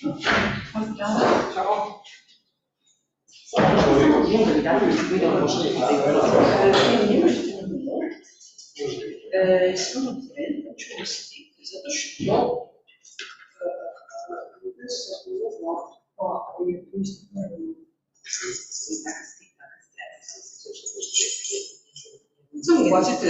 Ciao. Sono giusti, esatto. Sono quasi te,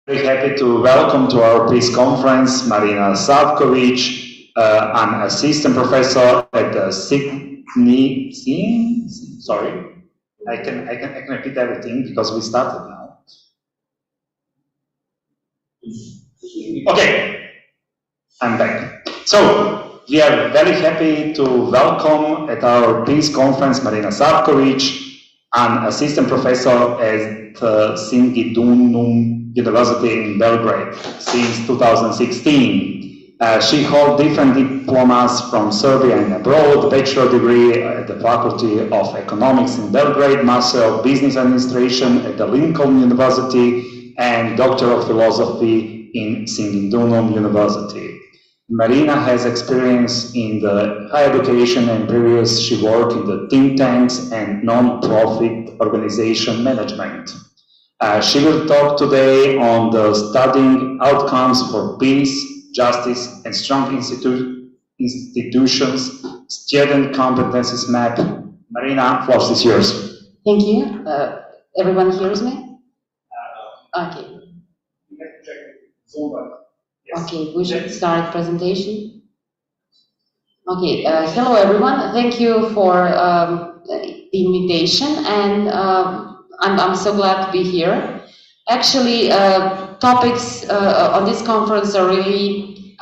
Very happy to welcome to our peace conference Marina Sabkovic, I'm assistant professor at the Sydney. Sorry, I can repeat everything because we started now. Okay, I'm back. So we are very happy to welcome at our peace conference Marina Sabkovic, an assistant professor at Singidunum University in Belgrade since 2016. She holds different diplomas from Serbia and abroad, bachelor degree at the Faculty of Economics in Belgrade, Master of Business Administration at the Lincoln University, and Doctor of Philosophy in Singidunum University. Marina has experience in the higher education and previous she worked in the think tanks and non-profit organization management. She will talk today on the studying outcomes for peace, justice, and strong institutions, student competencies map. Marina, floor is yours. Thank you. Everyone hears me? Okay. Okay, we should start presentation. Okay, hello everyone. Thank you for the invitation, and I'm so glad to be here. Actually, topics on this conference are really,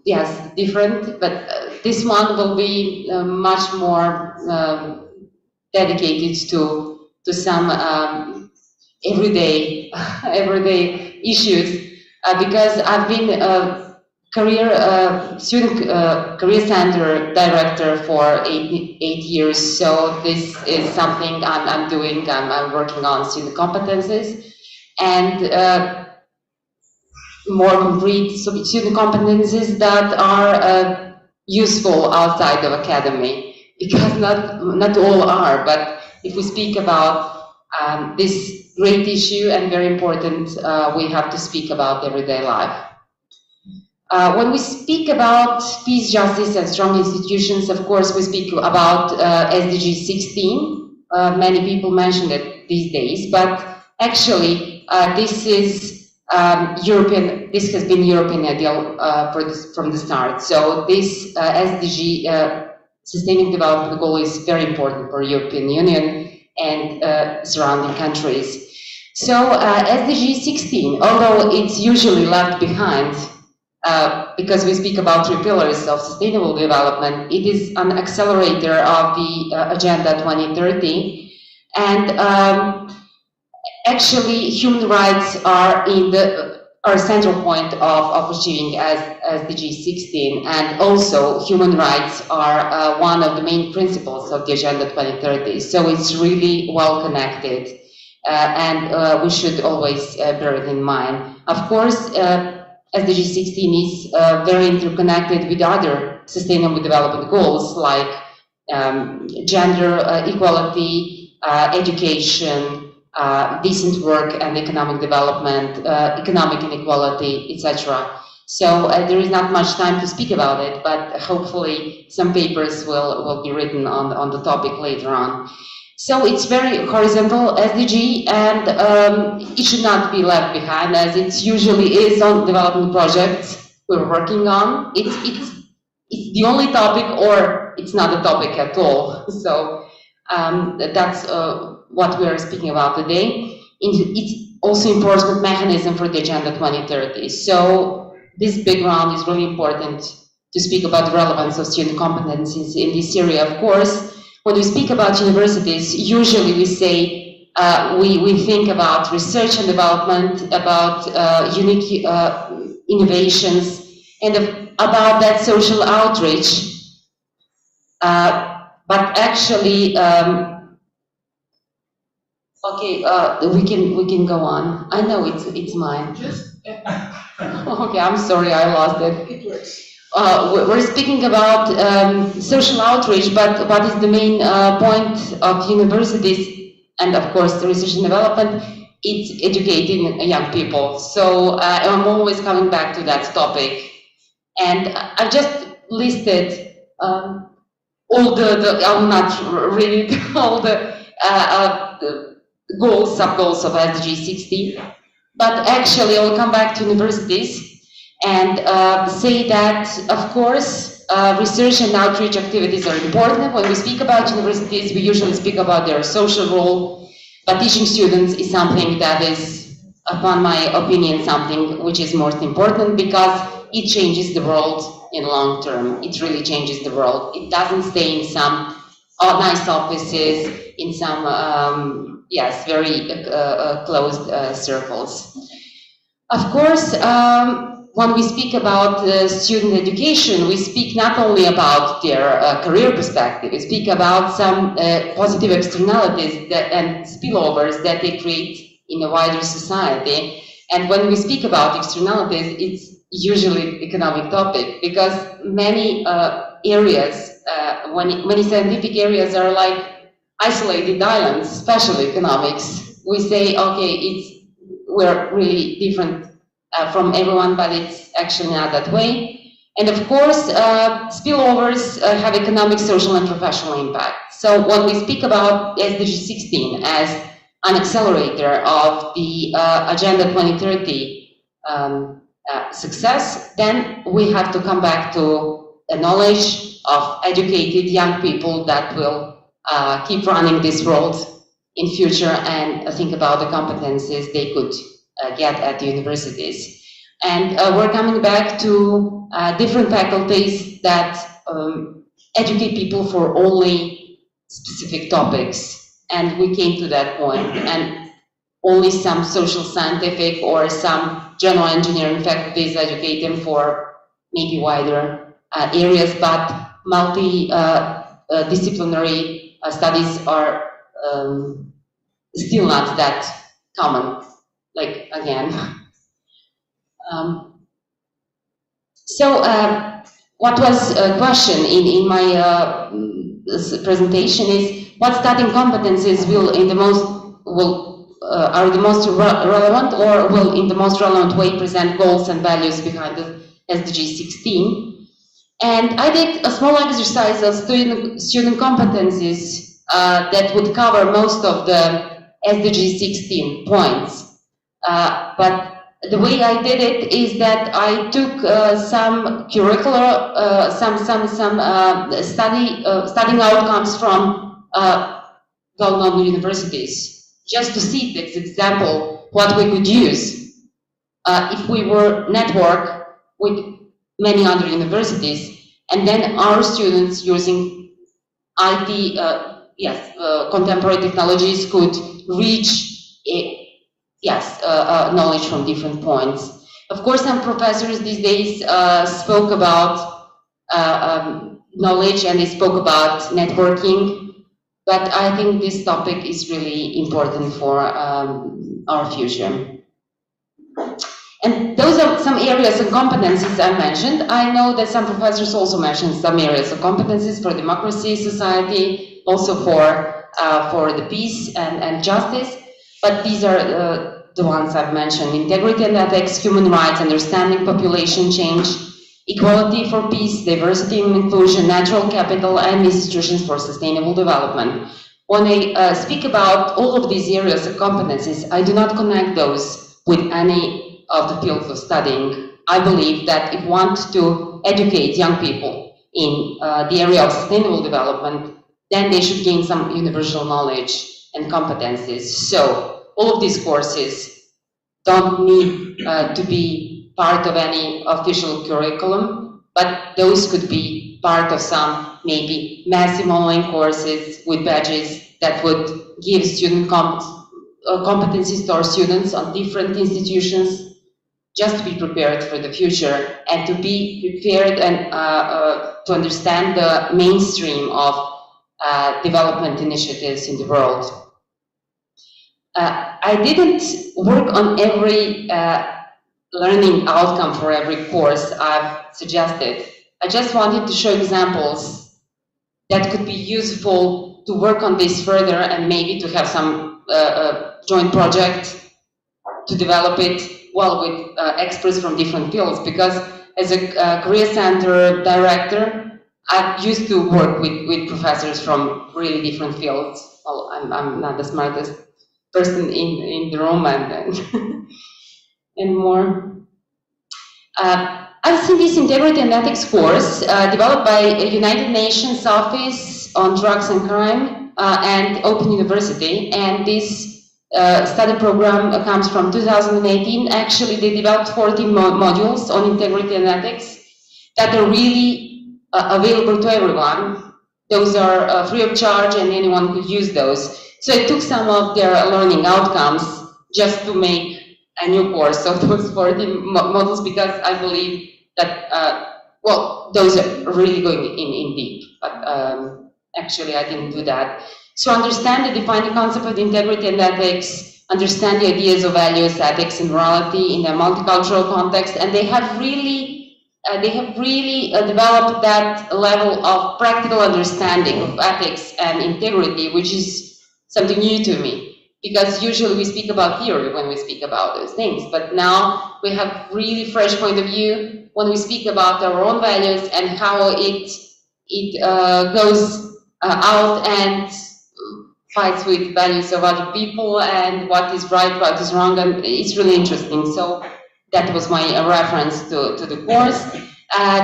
yes, different, but this one will be much more dedicated to some everyday issues. Because I've been a student career center director for eight years, so this is something I'm doing. I'm working on student competencies and more concrete student competencies that are useful outside of academy, because not all are. But if we speak about this great issue and very important, we have to speak about everyday life. When we speak about peace, justice, and strong institutions, of course, we speak about SDG 16. Many people mention it these days, but actually, this is European. This has been European ideal from the start. So this SDG, Sustainable Development Goal, is very important for European Union and surrounding countries. So SDG 16, although it's usually left behind because we speak about 3 pillars of sustainable development, it is an accelerator of the Agenda 2030. And actually, human rights are central point of achieving SDG 16, and also human rights are one of the main principles of the Agenda 2030. So it's really well connected, and we should always bear it in mind. Of course, SDG 16 is very interconnected with other sustainable development goals like gender equality, education, decent work and economic development, economic inequality, etc. So there is not much time to speak about it, but hopefully some papers will be written on the topic later on. So it's very horizontal SDG, and it should not be left behind, as it usually is on development projects we're working on. It's the only topic, or it's not a topic at all. So that's what we are speaking about today. It's also enforcement mechanism for the Agenda 2030. So this background is really important to speak about the relevance of student competencies in this area. Of course, when we speak about universities, usually we say we think about research and development, about unique innovations, and about that social outreach. But actually, okay, we can go on. I know it's mine. Okay, I'm sorry, I lost it. It works. We're speaking about social outreach, but what is the main point of universities, and of course the research and development? It's educating young people. So I'm always coming back to that topic, and I've just listed all the I will not read all the goals, sub-goals of SDG 16, but actually I'll come back to universities. and say that, of course, research and outreach activities are important. When we speak about universities, we usually speak about their social role, but teaching students is something that is, upon my opinion, something which is most important because it changes the world in long term. It really changes the world. It doesn't stay in some nice offices, in some, yes, very closed circles. Of course, when we speak about student education, we speak not only about their career perspective, we speak about some positive externalities and spillovers that they create in a wider society. And when we speak about externalities, it's usually economic topic because many areas, many scientific areas are like isolated islands, especially economics. We say, okay, we're really different from everyone, but it's actually not that way. And of course, spillovers have economic, social, and professional impact. So when we speak about SDG 16 as an accelerator of the Agenda 2030 success, then we have to come back to a knowledge of educated young people that will keep running this world in future and think about the competencies they could get at the universities. And we're coming back to different faculties that educate people for only specific topics. And we came to that point, and only some social scientific or some general engineering faculties educate them for maybe wider areas, but multidisciplinary studies are still not that common, like again. What was a question in my presentation is what studying competencies are the most relevant or will in the most relevant way present goals and values behind the SDG 16. And I did a small exercise of student competencies that would cover most of the SDG 16 points. But the way I did it is that I took some curricular, studying outcomes from well-known universities, just to see this example what we could use if we were network with many other universities, and then our students using IT, contemporary technologies could reach knowledge from different points. Of course, some professors these days spoke about knowledge and they spoke about networking, but I think this topic is really important for our future. And those are some areas of competencies I mentioned. I know that some professors also mentioned some areas of competencies for democracy, society, also for the peace and justice. But these are the ones I've mentioned: integrity and ethics, human rights, understanding population change, equality for peace, diversity and inclusion, natural capital, and institutions for sustainable development. When I speak about all of these areas of competencies, I do not connect those with any of the fields of studying. I believe that if we want to educate young people in the area of sustainable development, then they should gain some universal knowledge and competencies. So all of these courses don't need to be part of any official curriculum, but those could be part of some maybe massive online courses with badges that would give student competencies to our students on different institutions, just to be prepared for the future and to be prepared and to understand the mainstream of development initiatives in the world. I didn't work on every learning outcome for every course I've suggested. I just wanted to show examples that could be useful to work on this further and maybe to have some joint project to develop it well with experts from different fields, because as a career center director, I used to work with professors from really different fields. Well, I'm not the smartest person in the room and more. I've seen this integrity and ethics course developed by a United Nations Office on Drugs and Crime and Open University, and this study program comes from 2018. Actually, they developed 14 modules on integrity and ethics that are really available to everyone. Those are free of charge and anyone could use those. So I took some of their learning outcomes just to make a new course of those 14 models, because I believe that, well, those are really going in deep, but actually I didn't do that. So understand and define the concept of integrity and ethics, understand the ideas of values, ethics, and morality in a multicultural context, and they have really developed that level of practical understanding of ethics and integrity, which is something new to me. Because usually we speak about theory when we speak about those things, but now we have really fresh point of view when we speak about our own values and how it goes out and fights with values of other people and what is right, what is wrong, and it's really interesting. So that was my reference to the course.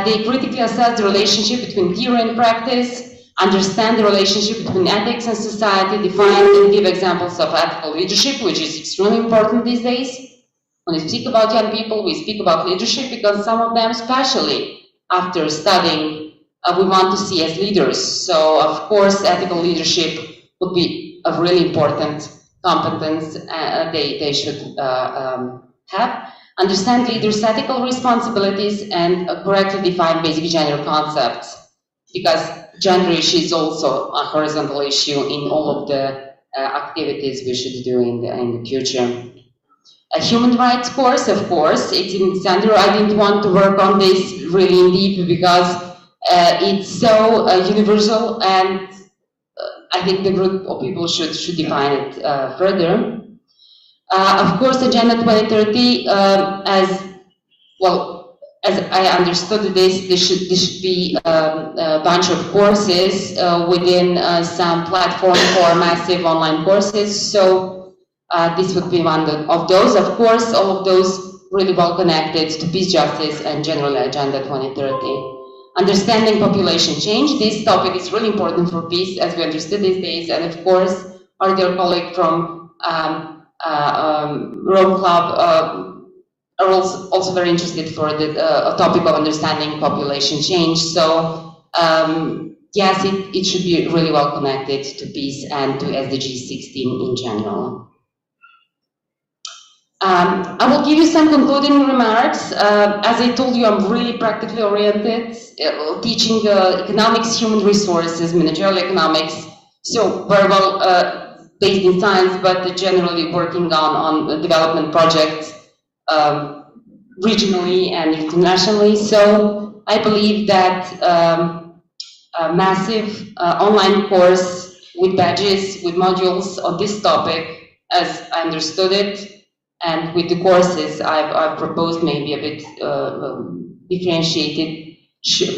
They critically assess the relationship between theory and practice, understand the relationship between ethics and society, define and give examples of ethical leadership, which is extremely important these days. When we speak about young people, we speak about leadership because some of them, especially after studying, we want to see as leaders. So, of course, ethical leadership would be a really important competence they should have. Understand leaders' ethical responsibilities and correctly define basic gender concepts, because gender issue is also a horizontal issue in all of the activities we should do in the future. A human rights course, of course, it's in the center. I didn't want to work on this really in deep because it's so universal, and I think the group of people should define it further. Of course, Agenda 2030, as I understood this should be a bunch of courses within some platform for massive online courses. So this would be one of those. Of course, all of those really well connected to peace, justice, and generally Agenda 2030. Understanding population change. This topic is really important for peace, as we understood these days. And of course, our dear colleague from Rome Club are also very interested for the topic of understanding population change. So yes, it should be really well connected to peace and to SDG 16 in general. I will give you some concluding remarks. As I told you, I'm really practically oriented, teaching economics, human resources, managerial economics, so very well based in science, but generally working on development projects regionally and internationally. So I believe that a massive online course with badges, with modules on this topic, as I understood it, and with the courses I've proposed, maybe a bit differentiated,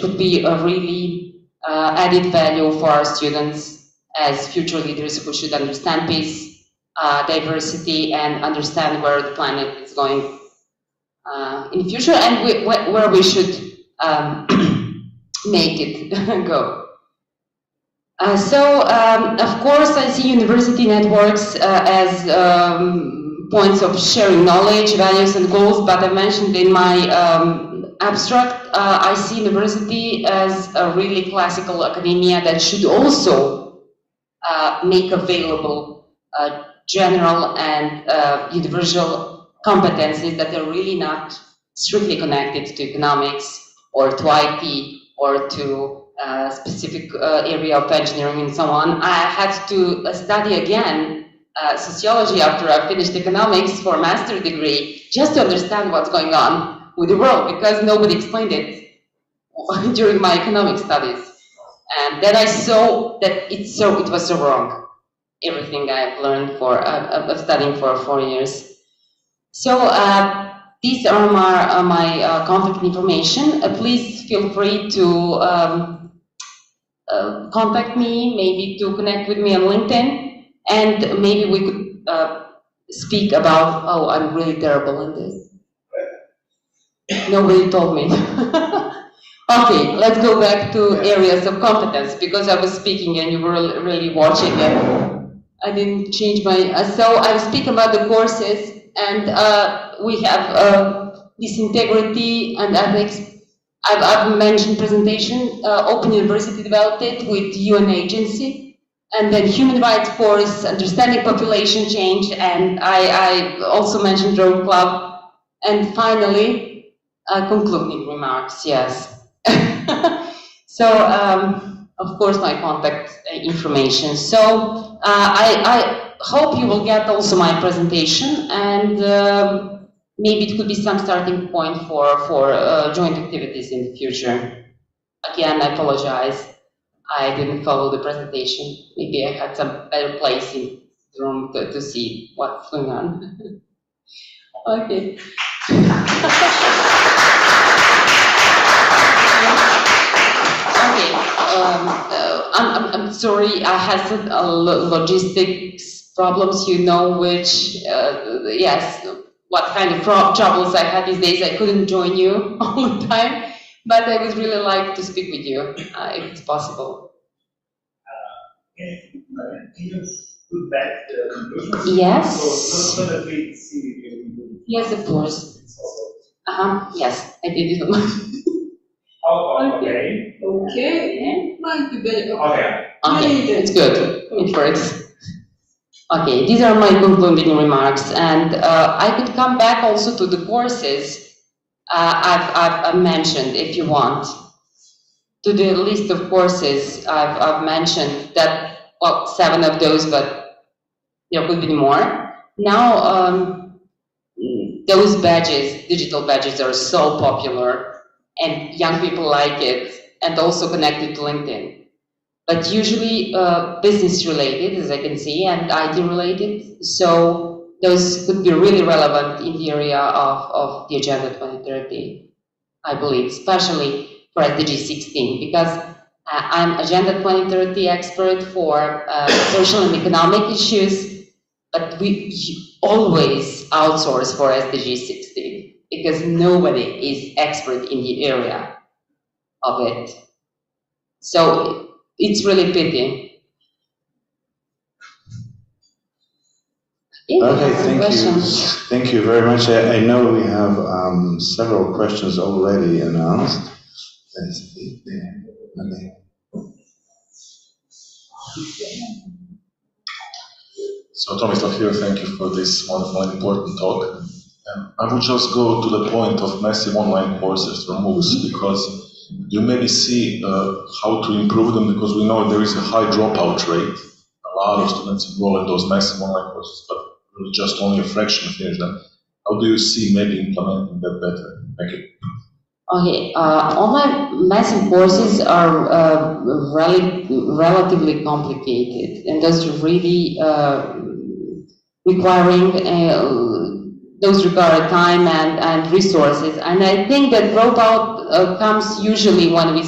could be a really added value for our students as future leaders who should understand peace, diversity, and understand where the planet is going in the future, and where we should make it go. So, of course, I see university networks as points of sharing knowledge, values, and goals, but I mentioned in my abstract, I see university as a really classical academia that should also make available general and universal competencies that are really not strictly connected to economics or to IT or to a specific area of engineering and so on. I had to study again sociology after I finished economics for a master's degree, just to understand what's going on with the world, because nobody explained it during my economic studies. And then I saw that it was so wrong, everything I've learned of studying for 4 years. So these are my contact information. Please feel free to contact me, maybe to connect with me on LinkedIn. And maybe we could speak about, I'm really terrible in this. Nobody told me. Okay, let's go back to areas of competence, because I was speaking and you were really watching and I didn't change my... so I speak about the courses, and we have this integrity and ethics. I've mentioned presentation. Open University developed it with UN agency, and then human rights course, understanding population change, and I also mentioned Rome Club, and finally concluding remarks. Yes. So of course my contact information. So I hope you will get also my presentation, and maybe it could be some starting point for joint activities in the future. Again, I apologize. I didn't follow the presentation. Maybe I had some better place in the room to see what's going on. Okay. Okay. I'm sorry. I had some logistics problems. You know which. Yes. What kind of troubles I had these days. I couldn't join you all the time, but I would really like to speak with you, if it's possible. Can you put back the conclusions? Yes. So that we see. Yes, of course. Yes, I did it. Oh, okay. Okay. Might be better. Okay. Okay, it's good. It works. Okay, these are my concluding remarks, and I could come back also to the courses I've mentioned, if you want. To the list of courses I've mentioned that, well, 7 of those, but there could be more. Now, those badges, digital badges, are so popular, and young people like it, and also connected to LinkedIn. But usually business related, as I can see, and IT related. So those could be really relevant in the area of the Agenda 2030, I believe, especially for SDG 16, because I'm Agenda 2030 expert for social and economic issues, but we always outsource for SDG 16 because nobody is expert in the area of it. So it's really pity. Okay, thank you. Thank you very much. I know we have several questions already announced. Let's see. So Tomislav here, thank you for this wonderful and important talk. I would just go to the point of massive online courses or MOOCs, because you maybe see how to improve them, because we know there is a high dropout rate. A lot of students enroll in those massive online courses, but just only a fraction finish them. How do you see maybe implementing that better? Thank you. Okay, online massive courses are relatively complicated, and those really those require time and resources. And I think that dropout comes usually when we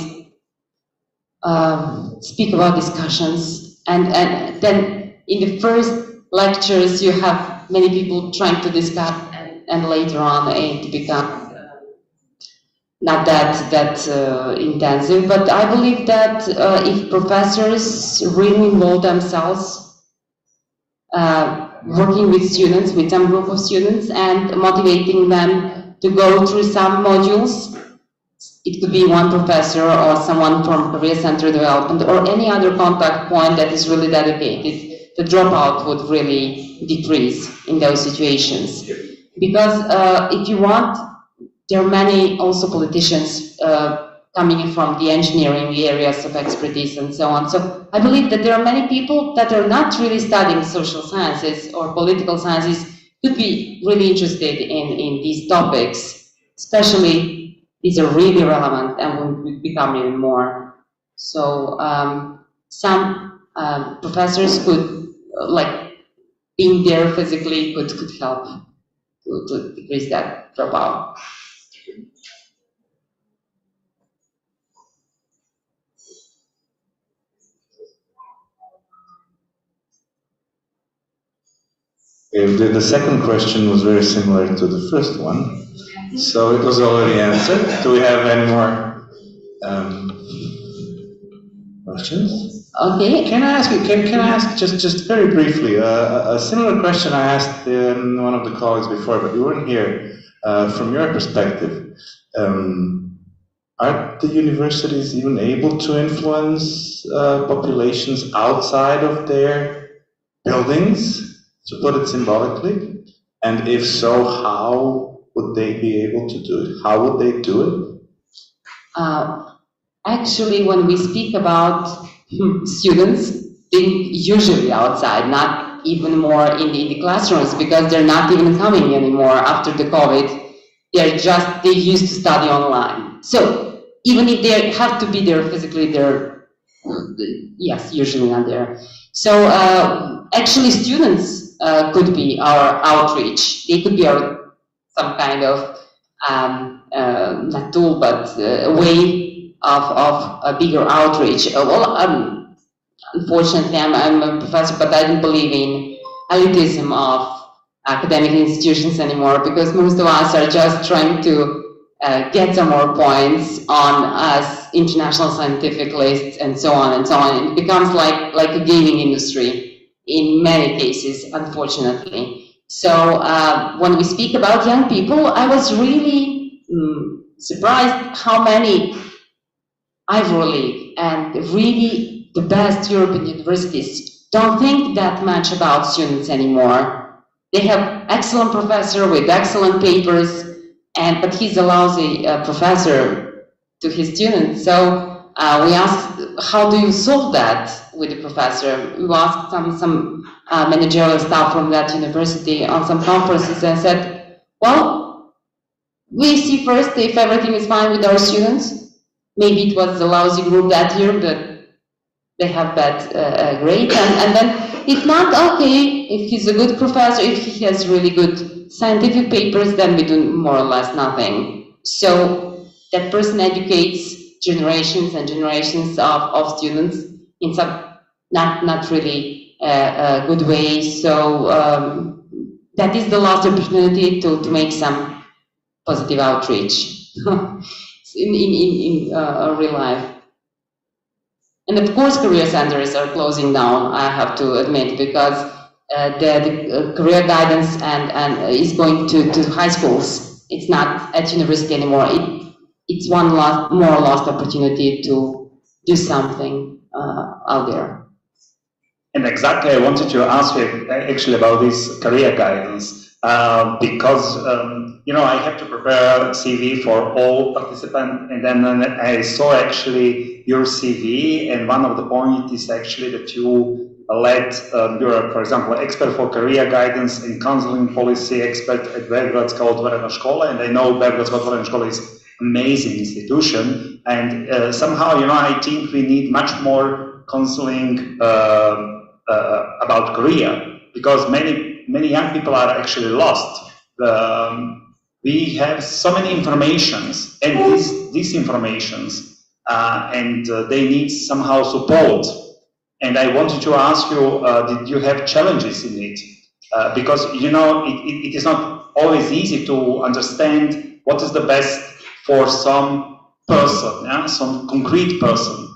speak about discussions, and then in the first lectures you have many people trying to discuss, and later on it becomes not that intensive. But I believe that if professors really involve themselves, working with students, with some group of students, and motivating them to go through some modules, it could be one professor or someone from Career Center Development or any other contact point that is really dedicated, the dropout would really decrease in those situations. Because if you want, there are many also politicians coming in from the engineering areas of expertise and so on. So I believe that there are many people that are not really studying social sciences or political sciences could be really interested in these topics, especially these are really relevant and will become even more. So some professors could, like being there physically, could help to decrease that dropout. The second question was very similar to the first one. So it was already answered. Do we have any more questions? Okay. Can I ask you? Can I ask just very briefly a similar question I asked one of the colleagues before, but you weren't here. From your perspective, are the universities even able to influence populations outside of their buildings, to put it symbolically? And if so, how would they be able to do it? How would they do it? Actually, when we speak about students being usually outside, not even more in the classrooms, because they're not even coming anymore after the COVID. They used to study online. So even if they have to be there physically, they're, yes, usually not there. So actually students could be our outreach. They could be our some kind of, not tool, but a way of a bigger outreach. Unfortunately, I'm a professor, but I don't believe in elitism of academic institutions anymore, because most of us are just trying to get some more points on us international scientific lists and so on and so on. It becomes like a gaming industry in many cases, unfortunately. So when we speak about young people, I was really surprised how many Ivy League and really the best European universities don't think that much about students anymore. They have excellent professor with excellent papers, but he's a lousy professor to his students. So we asked, how do you solve that with the professor? We asked some managerial staff from that university on some conferences and said, well, we see first if everything is fine with our students. Maybe it was a lousy group that year, but they have bad grades, and then if not, okay, if he's a good professor, if he has really good scientific papers, then we do more or less nothing. So that person educates generations and generations of students in some not really good way. So that is the last opportunity to make some positive outreach in real life. And of course, career centers are closing down, I have to admit, because the career guidance and is going to high schools. It's not at university anymore. It's one more lost opportunity to do something out there. And exactly, I wanted to ask you actually about this career guidance, because I have to prepare a CV for all participants, and then I saw actually your CV, and one of the points is actually that you led, you're, for example, expert for career guidance and counseling policy expert at Belgradska otvorena škola, and I know Belgradska otvorena škola is an amazing institution, and somehow, I think we need much more counseling about career, because many young people are actually lost. We have so many informations, and these informations, and they need somehow support. And I wanted to ask you, did you have challenges in it? Because it is not always easy to understand what is the best for some person, some concrete person.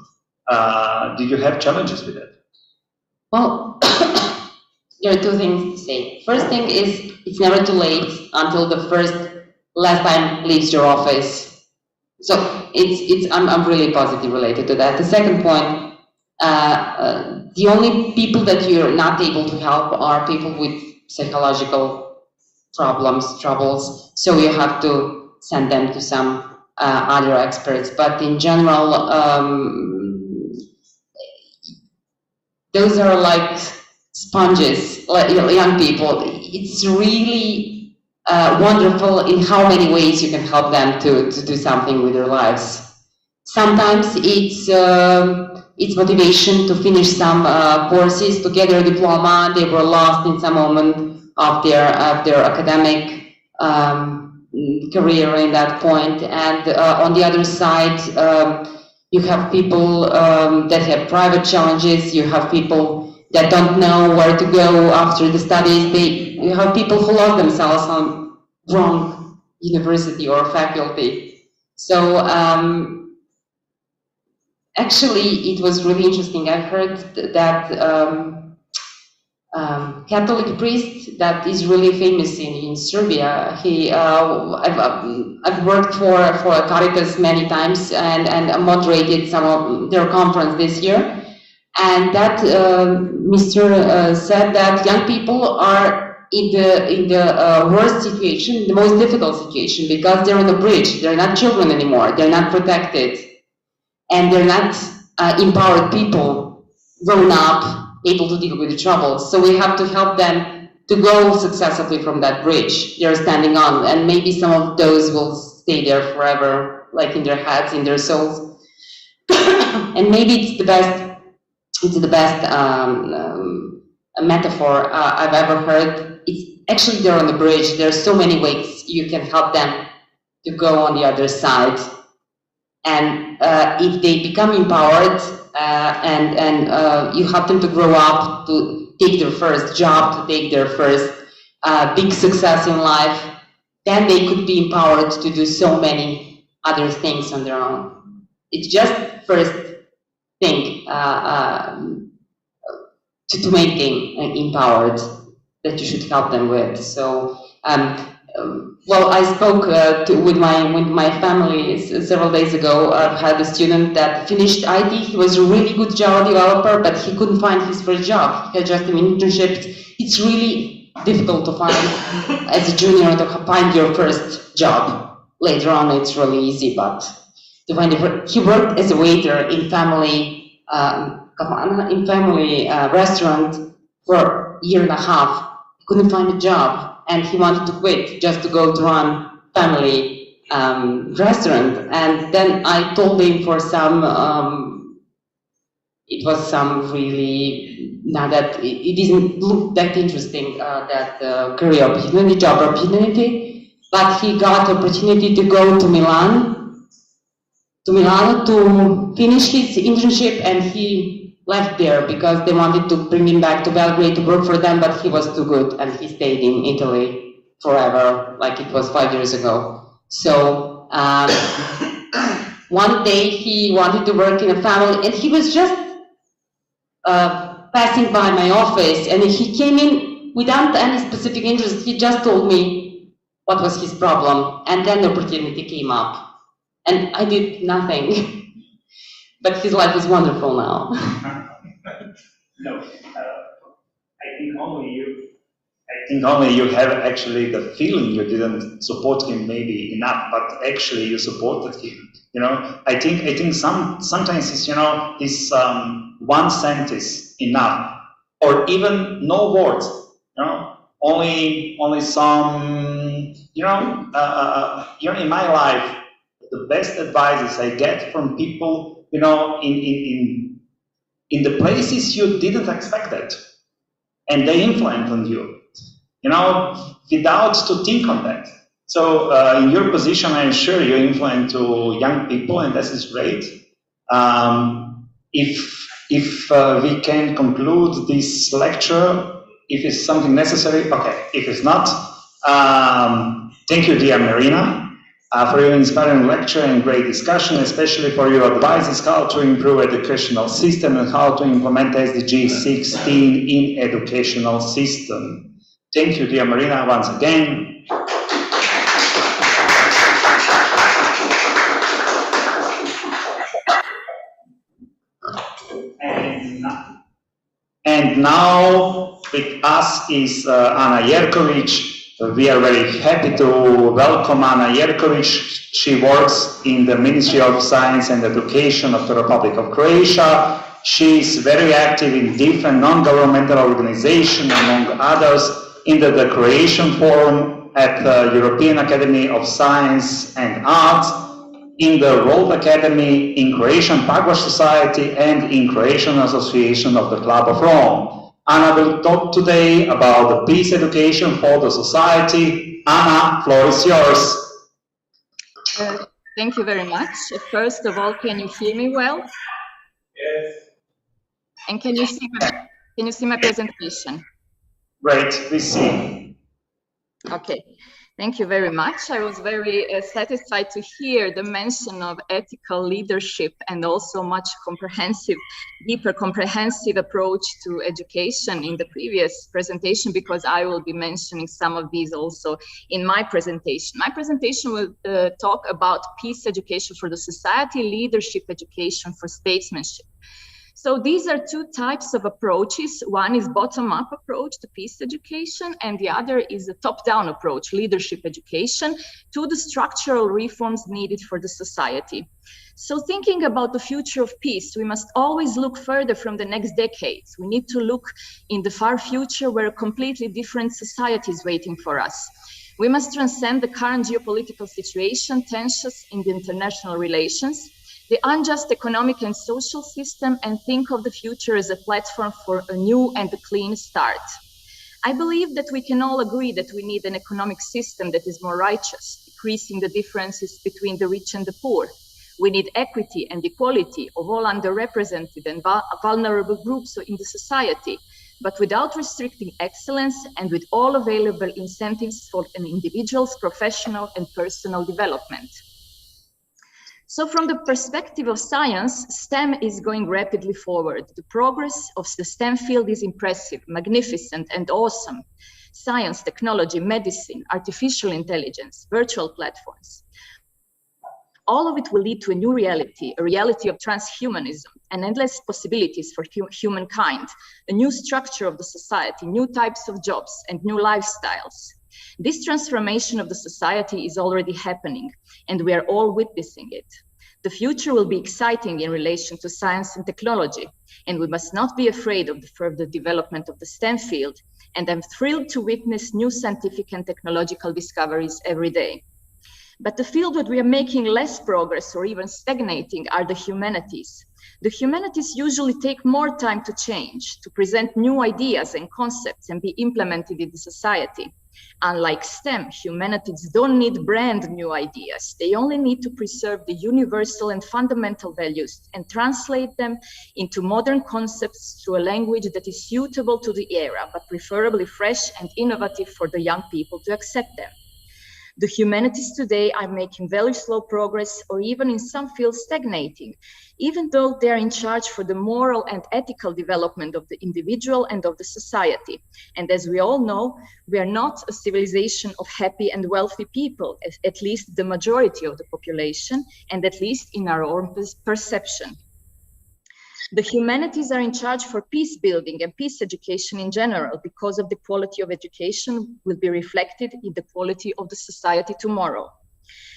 Did you have challenges with it? Well, there are two things to say. First thing is, it's never too late until the last time leaves your office. So I'm really positive related to that. The second point, the only people that you're not able to help are people with psychological troubles. So you have to send them to some other experts. But in general, those are like sponges, like young people. It's really wonderful in how many ways you can help them to do something with their lives. Sometimes it's motivation to finish some courses, to get their diploma. They were lost in some moment of their academic career in that point. And on the other side, you have people that have private challenges. You have people that don't know where to go after the studies. You have people who lost themselves on wrong university or faculty. So actually, it was really interesting. I've heard that Catholic priest that is really famous in Serbia. I've worked for Caritas many times and moderated some of their conference this year. And that Mr. Said that young people are in the worst situation, the most difficult situation, because they're on the bridge. They're not children anymore. They're not protected, and they're not empowered people, grown up, able to deal with the troubles. So we have to help them to go successfully from that bridge they're standing on, and maybe some of those will stay there forever, like in their heads, in their souls. And maybe it's the best metaphor I've ever heard. It's actually they're on the bridge. There's so many ways you can help them to go on the other side. And if they become empowered and you help them to grow up, to take their first job, to take their first big success in life, then they could be empowered to do so many other things on their own. It's just first thing to make them empowered that you should help them with. So, well, I spoke with my family several days ago. I've had a student that finished IT. He was a really good Java developer, but he couldn't find his first job. He had just an internship. It's really difficult to find, as a junior, to find your first job. Later on, it's really easy, but to find it. He worked as a waiter in family restaurant for a year and a half. He couldn't find a job, and he wanted to quit just to go to run family restaurant. And then I told him for some, it was some really, not that, it didn't look that interesting, that career opportunity, job opportunity, but he got opportunity to go to Milano to finish his internship, and he left there because they wanted to bring him back to Belgrade to work for them, but he was too good, and he stayed in Italy forever, like it was 5 years ago. So one day he wanted to work in a family, and he was just passing by my office, and he came in without any specific interest. He just told me what was his problem, and then the opportunity came up. And I did nothing, but his life is wonderful now. No, I think only you have actually the feeling you didn't support him maybe enough, but actually you supported him. You know, I think sometimes it's, you know, this one sentence enough, or even no words. You know, only some. You know, in my life, the best advices I get from people, you know, in the places you didn't expect it, and they influence on you, you know, without to think on that. So in your position, I'm sure you influence to young people, and this is great. If we can conclude this lecture, if it's something necessary, okay. If it's not, thank you, dear Marina, for your inspiring lecture and great discussion, especially for your advices how to improve educational system and how to implement SDG 16 in educational system. Thank you, dear Marina, once again. And now with us is Anna Jerkovic. We are very happy to welcome Anna Jerkovic. She works in the Ministry of Science and Education of the Republic of Croatia. She is very active in different non-governmental organizations, among others, in the Croatian Forum at the European Academy of Science and Arts, in the World Academy, in Croatian Pugwash Society, and in Croatian Association of the Club of Rome. Anna will talk today about the peace education for the society. Anna, floor is yours. Thank you very much. First of all, can you hear me well? yes. And can you see my presentation? Great, we see. Okay. Thank you very much. I was very satisfied to hear the mention of ethical leadership and also much deeper comprehensive approach to education in the previous presentation, because I will be mentioning some of these also in my presentation. My presentation will talk about peace education for the society, leadership education for statesmanship. So these are two types of approaches. One is bottom-up approach to peace education, and the other is a top-down approach, leadership education, to the structural reforms needed for the society. So thinking about the future of peace, we must always look further from the next decades. We need to look in the far future where a completely different society is waiting for us. We must transcend the current geopolitical situation, tensions in the international relations, the unjust economic and social system, and think of the future as a platform for a new and a clean start. I believe that we can all agree that we need an economic system that is more righteous, decreasing the differences between the rich and the poor. We need equity and equality of all underrepresented and vulnerable groups in the society, but without restricting excellence and with all available incentives for an individual's professional and personal development. So from the perspective of science, STEM is going rapidly forward. The progress of the STEM field is impressive, magnificent, and awesome. Science, technology, medicine, artificial intelligence, virtual platforms. All of it will lead to a new reality, a reality of transhumanism and endless possibilities for humankind, a new structure of the society, new types of jobs, and new lifestyles. This transformation of the society is already happening, and we are all witnessing it. The future will be exciting in relation to science and technology, and we must not be afraid of the further development of the STEM field, and I'm thrilled to witness new scientific and technological discoveries every day. But the field where we are making less progress or even stagnating are the humanities. The humanities usually take more time to change, to present new ideas and concepts and be implemented in the society. Unlike STEM, humanities don't need brand new ideas. They only need to preserve the universal and fundamental values and translate them into modern concepts through a language that is suitable to the era, but preferably fresh and innovative for the young people to accept them. The humanities today are making very slow progress, or even in some fields stagnating, even though they are in charge for the moral and ethical development of the individual and of the society. And as we all know, we are not a civilization of happy and wealthy people, at least the majority of the population, and at least in our own perception. The humanities are in charge for peace building and peace education in general, because of the quality of education will be reflected in the quality of the society tomorrow.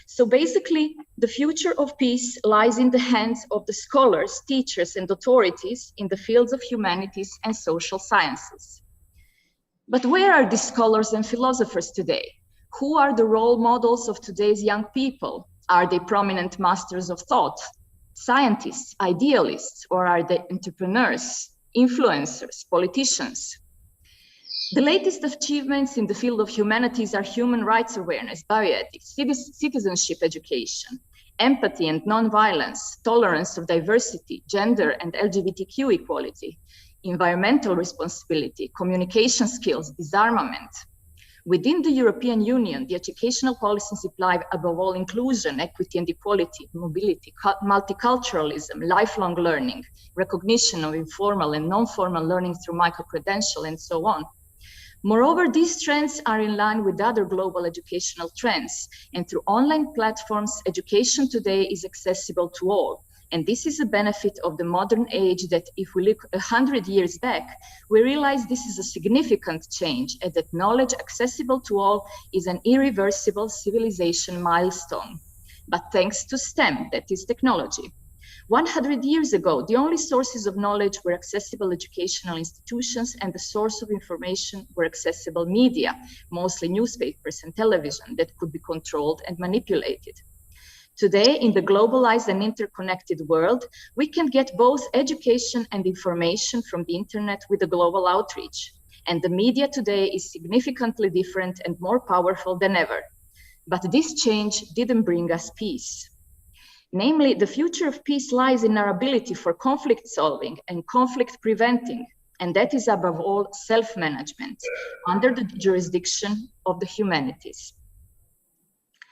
So basically, the future of peace lies in the hands of the scholars, teachers, and authorities in the fields of humanities and social sciences. But where are these scholars and philosophers today? Who are the role models of today's young people? Are they prominent masters of thought, scientists, idealists, or are they entrepreneurs, influencers, politicians? The latest achievements in the field of humanities are human rights awareness, bioethics, citizenship education, empathy and nonviolence, tolerance of diversity, gender and LGBTQ equality, environmental responsibility, communication skills, disarmament. Within the European Union, the educational policies apply above all inclusion, equity and equality, mobility, multiculturalism, lifelong learning, recognition of informal and non-formal learning through micro-credential, and so on. Moreover, these trends are in line with other global educational trends, and through online platforms, education today is accessible to all. And this is a benefit of the modern age that if we look 100 years back, we realize this is a significant change and that knowledge accessible to all is an irreversible civilization milestone. But thanks to STEM, that is technology. 100 years ago, the only sources of knowledge were accessible educational institutions, and the source of information were accessible media, mostly newspapers and television that could be controlled and manipulated. Today, in the globalized and interconnected world, we can get both education and information from the internet with a global outreach. And the media today is significantly different and more powerful than ever. But this change didn't bring us peace. Namely, the future of peace lies in our ability for conflict solving and conflict preventing, and that is above all self-management under the jurisdiction of the humanities.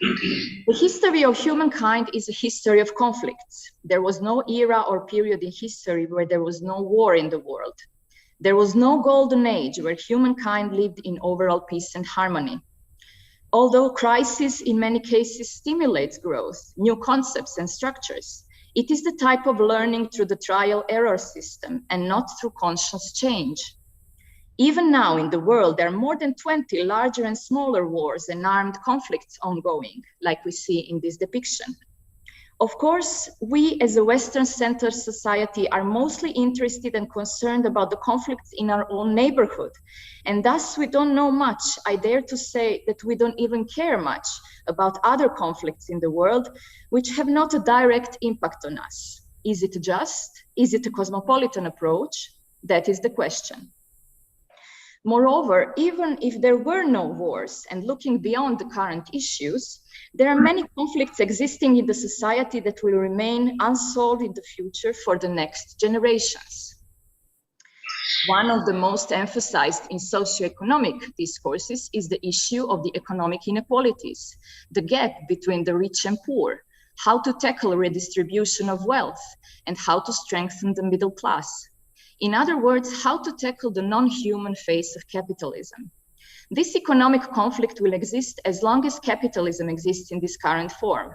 The history of humankind is a history of conflicts. There was no era or period in history where there was no war in the world. There was no golden age where humankind lived in overall peace and harmony. Although crisis in many cases stimulates growth, new concepts and structures, it is the type of learning through the trial-error system and not through conscious change. Even now in the world, there are more than 20 larger and smaller wars and armed conflicts ongoing, like we see in this depiction. Of course, we as a Western-centered society are mostly interested and concerned about the conflicts in our own neighborhood. And thus we don't know much. I dare to say that we don't even care much about other conflicts in the world, which have not a direct impact on us. Is it just? Is it a cosmopolitan approach? That is the question. Moreover, even if there were no wars and looking beyond the current issues, there are many conflicts existing in the society that will remain unsolved in the future for the next generations. One of the most emphasized in socioeconomic discourses is the issue of the economic inequalities, the gap between the rich and poor, how to tackle redistribution of wealth, and how to strengthen the middle class. In other words, how to tackle the non-human face of capitalism. This economic conflict will exist as long as capitalism exists in this current form.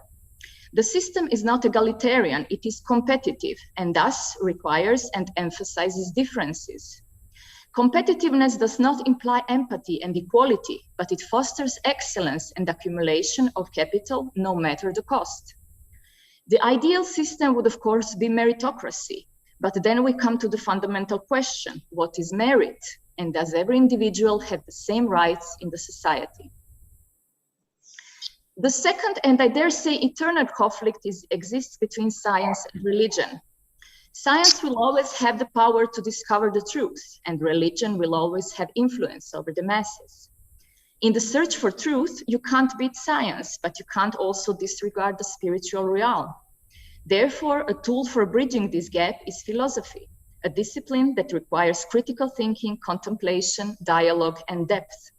The system is not egalitarian, it is competitive, and thus requires and emphasizes differences. Competitiveness does not imply empathy and equality, but it fosters excellence and accumulation of capital, no matter the cost. The ideal system would, of course, be meritocracy, but then we come to the fundamental question, what is merit? And does every individual have the same rights in the society? The second, and I dare say eternal conflict exists between science and religion. Science will always have the power to discover the truth, and religion will always have influence over the masses. In the search for truth, you can't beat science, but you can't also disregard the spiritual realm. Therefore, a tool for bridging this gap is philosophy, a discipline that requires critical thinking, contemplation, dialogue, and depth.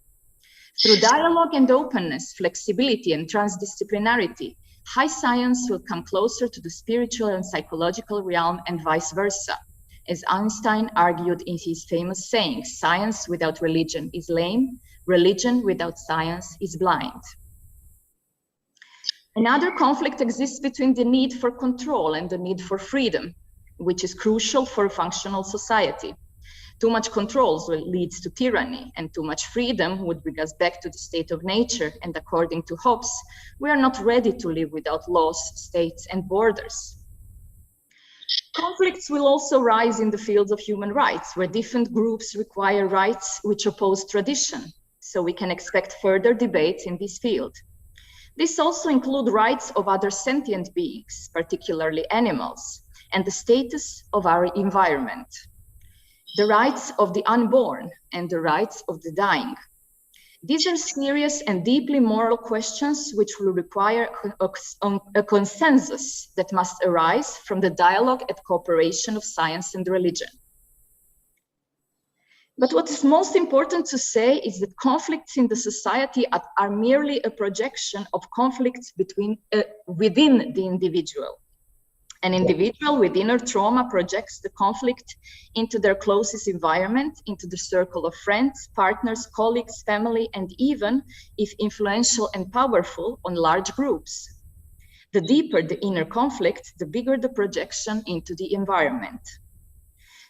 Through dialogue and openness, flexibility, and transdisciplinarity, high science will come closer to the spiritual and psychological realm and vice versa. As Einstein argued in his famous saying, science without religion is lame, religion without science is blind. Another conflict exists between the need for control and the need for freedom, which is crucial for a functional society. Too much control leads to tyranny, and too much freedom would bring us back to the state of nature, and according to Hobbes, we are not ready to live without laws, states, and borders. Conflicts will also rise in the fields of human rights, where different groups require rights which oppose tradition, so we can expect further debates in this field. This also includes rights of other sentient beings, particularly animals, and the status of our environment, the rights of the unborn, and the rights of the dying. These are serious and deeply moral questions which will require a consensus that must arise from the dialogue and cooperation of science and religion. But what is most important to say is that conflicts in the society are merely a projection of conflicts within the individual. An individual with inner trauma projects the conflict into their closest environment, into the circle of friends, partners, colleagues, family, and even, if influential and powerful, on large groups. The deeper the inner conflict, the bigger the projection into the environment.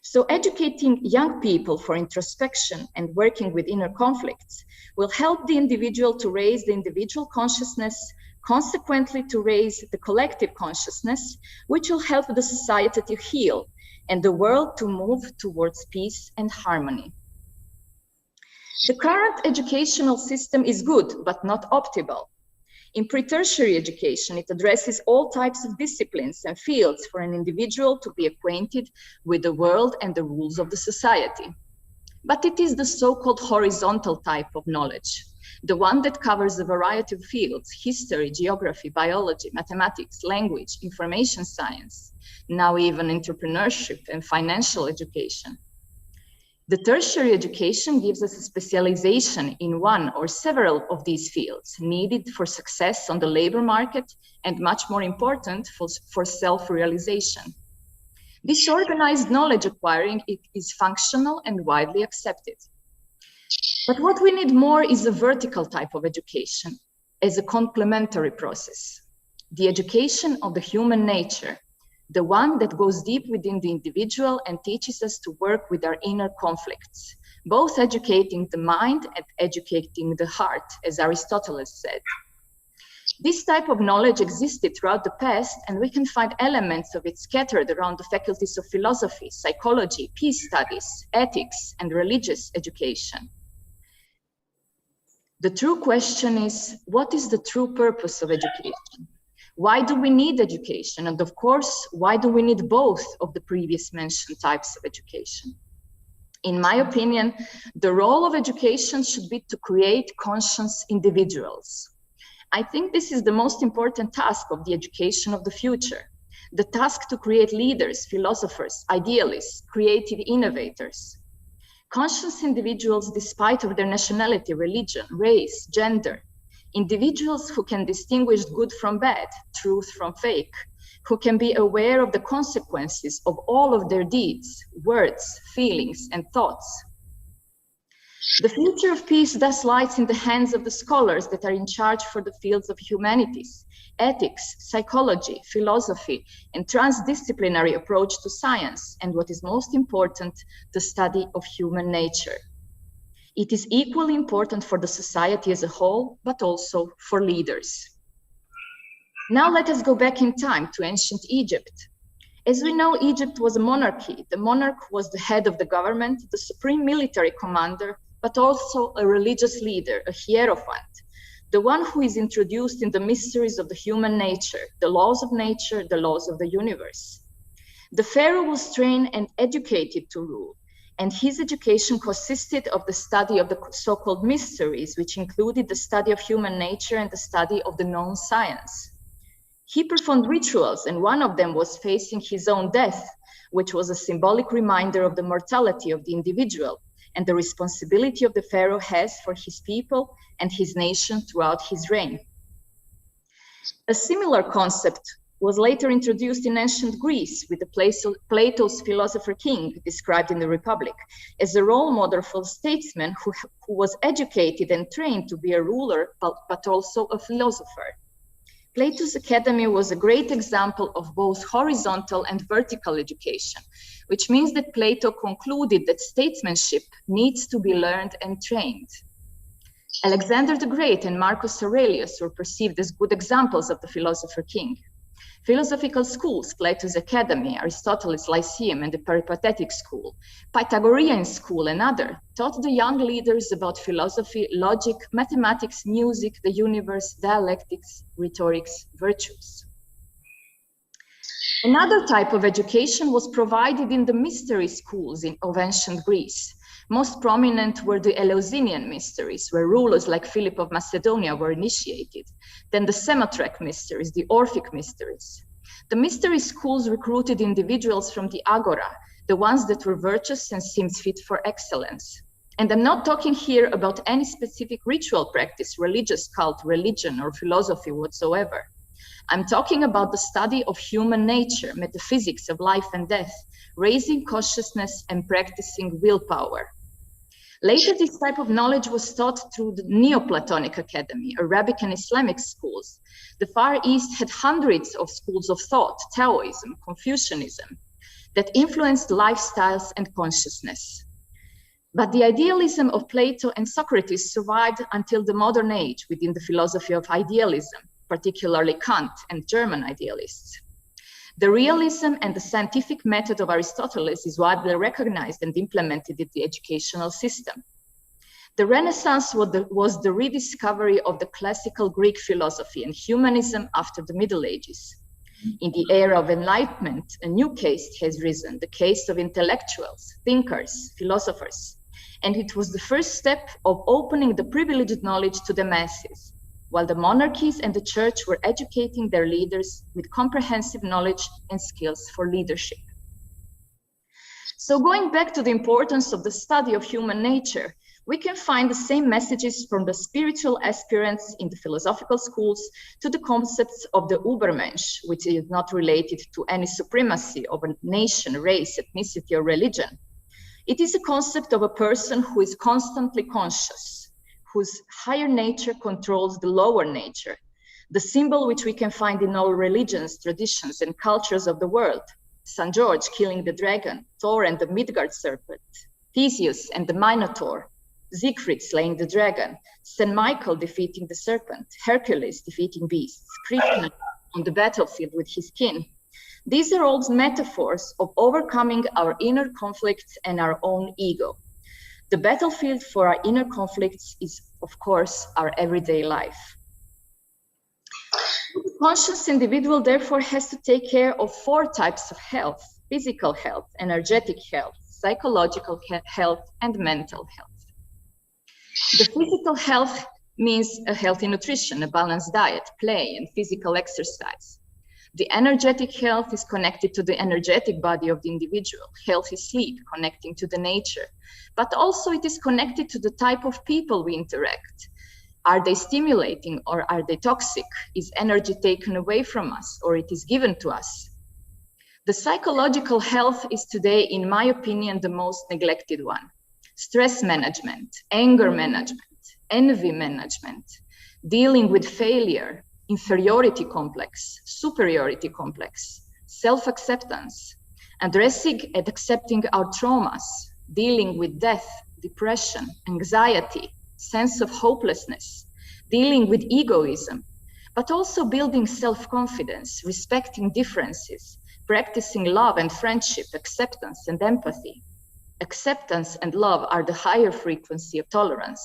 So educating young people for introspection and working with inner conflicts will help the individual to raise the individual consciousness, consequently to raise the collective consciousness, which will help the society to heal and the world to move towards peace and harmony. The current educational system is good, but not optimal. In pre-tertiary education, it addresses all types of disciplines and fields for an individual to be acquainted with the world and the rules of the society. But it is the so-called horizontal type of knowledge, the one that covers a variety of fields: history, geography, biology, mathematics, language, information science, now even entrepreneurship and financial education. The tertiary education gives us a specialization in one or several of these fields needed for success on the labor market and, much more important, for self-realization. This organized knowledge acquiring is functional and widely accepted. But what we need more is a vertical type of education as a complementary process. The education of the human nature, the one that goes deep within the individual and teaches us to work with our inner conflicts, both educating the mind and educating the heart, as Aristotle said. This type of knowledge existed throughout the past, and we can find elements of it scattered around the faculties of philosophy, psychology, peace studies, ethics, and religious education. The true question is, what is the true purpose of education? Why do we need education? And of course, why do we need both of the previous mentioned types of education? In my opinion, the role of education should be to create conscious individuals. I think this is the most important task of the education of the future. The task to create leaders, philosophers, idealists, creative innovators. Conscious individuals despite of their nationality, religion, race, gender. Individuals who can distinguish good from bad, truth from fake, who can be aware of the consequences of all of their deeds, words, feelings, and thoughts. The future of peace thus lies in the hands of the scholars that are in charge for the fields of humanities, ethics, psychology, philosophy, and transdisciplinary approach to science, and what is most important, the study of human nature. It is equally important for the society as a whole, but also for leaders. Now let us go back in time to ancient Egypt. As we know, Egypt was a monarchy. The monarch was the head of the government, the supreme military commander, but also a religious leader, a hierophant, the one who is introduced in the mysteries of the human nature, the laws of nature, the laws of the universe. The pharaoh was trained and educated to rule, and his education consisted of the study of the so-called mysteries, which included the study of human nature and the study of the known science. He performed rituals, and one of them was facing his own death, which was a symbolic reminder of the mortality of the individual and the responsibility of the pharaoh has for his people and his nation throughout his reign. A similar concept was later introduced in ancient Greece with Plato's philosopher king, described in the Republic, as a role model for a statesman who was educated and trained to be a ruler, but also a philosopher. Plato's academy was a great example of both horizontal and vertical education, which means that Plato concluded that statesmanship needs to be learned and trained. Alexander the Great and Marcus Aurelius were perceived as good examples of the philosopher king. Philosophical schools, Plato's Academy, Aristotle's Lyceum, and the Peripatetic School, Pythagorean School, and others, taught the young leaders about philosophy, logic, mathematics, music, the universe, dialectics, rhetorics, virtues. Another type of education was provided in the mystery schools of ancient Greece. Most prominent were the Eleusinian mysteries, where rulers like Philip of Macedonia were initiated. Then the Samothrace mysteries, the Orphic mysteries. The mystery schools recruited individuals from the Agora, the ones that were virtuous and seemed fit for excellence. And I'm not talking here about any specific ritual practice, religious cult, religion, or philosophy whatsoever. I'm talking about the study of human nature, metaphysics of life and death, raising consciousness and practicing willpower. Later, this type of knowledge was taught through the Neoplatonic Academy, Arabic and Islamic schools. The Far East had hundreds of schools of thought, Taoism, Confucianism, that influenced lifestyles and consciousness. But the idealism of Plato and Socrates survived until the modern age within the philosophy of idealism, particularly Kant and German idealists. The realism and the scientific method of Aristotle is widely recognized and implemented in the educational system. The Renaissance was the rediscovery of the classical Greek philosophy and humanism after the Middle Ages. In the era of enlightenment, a new caste has risen, the caste of intellectuals, thinkers, philosophers. And it was the first step of opening the privileged knowledge to the masses, while the monarchies and the church were educating their leaders with comprehensive knowledge and skills for leadership. So going back to the importance of the study of human nature, we can find the same messages from the spiritual aspirants in the philosophical schools to the concepts of the Übermensch, which is not related to any supremacy of a nation, race, ethnicity, or religion. It is a concept of a person who is constantly conscious, whose higher nature controls the lower nature, the symbol which we can find in all religions, traditions, and cultures of the world. St. George killing the dragon, Thor and the Midgard serpent, Theseus and the Minotaur, Siegfried slaying the dragon, St. Michael defeating the serpent, Hercules defeating beasts, Krishna on the battlefield with his kin. These are all metaphors of overcoming our inner conflicts and our own ego. The battlefield for our inner conflicts is, of course, our everyday life. The conscious individual, therefore, has to take care of 4 types of health: physical health, energetic health, psychological health, and mental health. The physical health means a healthy nutrition, a balanced diet, play, and physical exercise. The energetic health is connected to the energetic body of the individual, healthy sleep, connecting to the nature, but also it is connected to the type of people we interact. Are they stimulating or are they toxic? Is energy taken away from us or it is given to us? The psychological health is today, in my opinion, the most neglected one. Stress management, anger management, envy management, dealing with failure, inferiority complex, superiority complex, self-acceptance, addressing and accepting our traumas, dealing with death, depression, anxiety, sense of hopelessness, dealing with egoism, but also building self-confidence, respecting differences, practicing love and friendship, acceptance and empathy. Acceptance and love are the higher frequency of tolerance.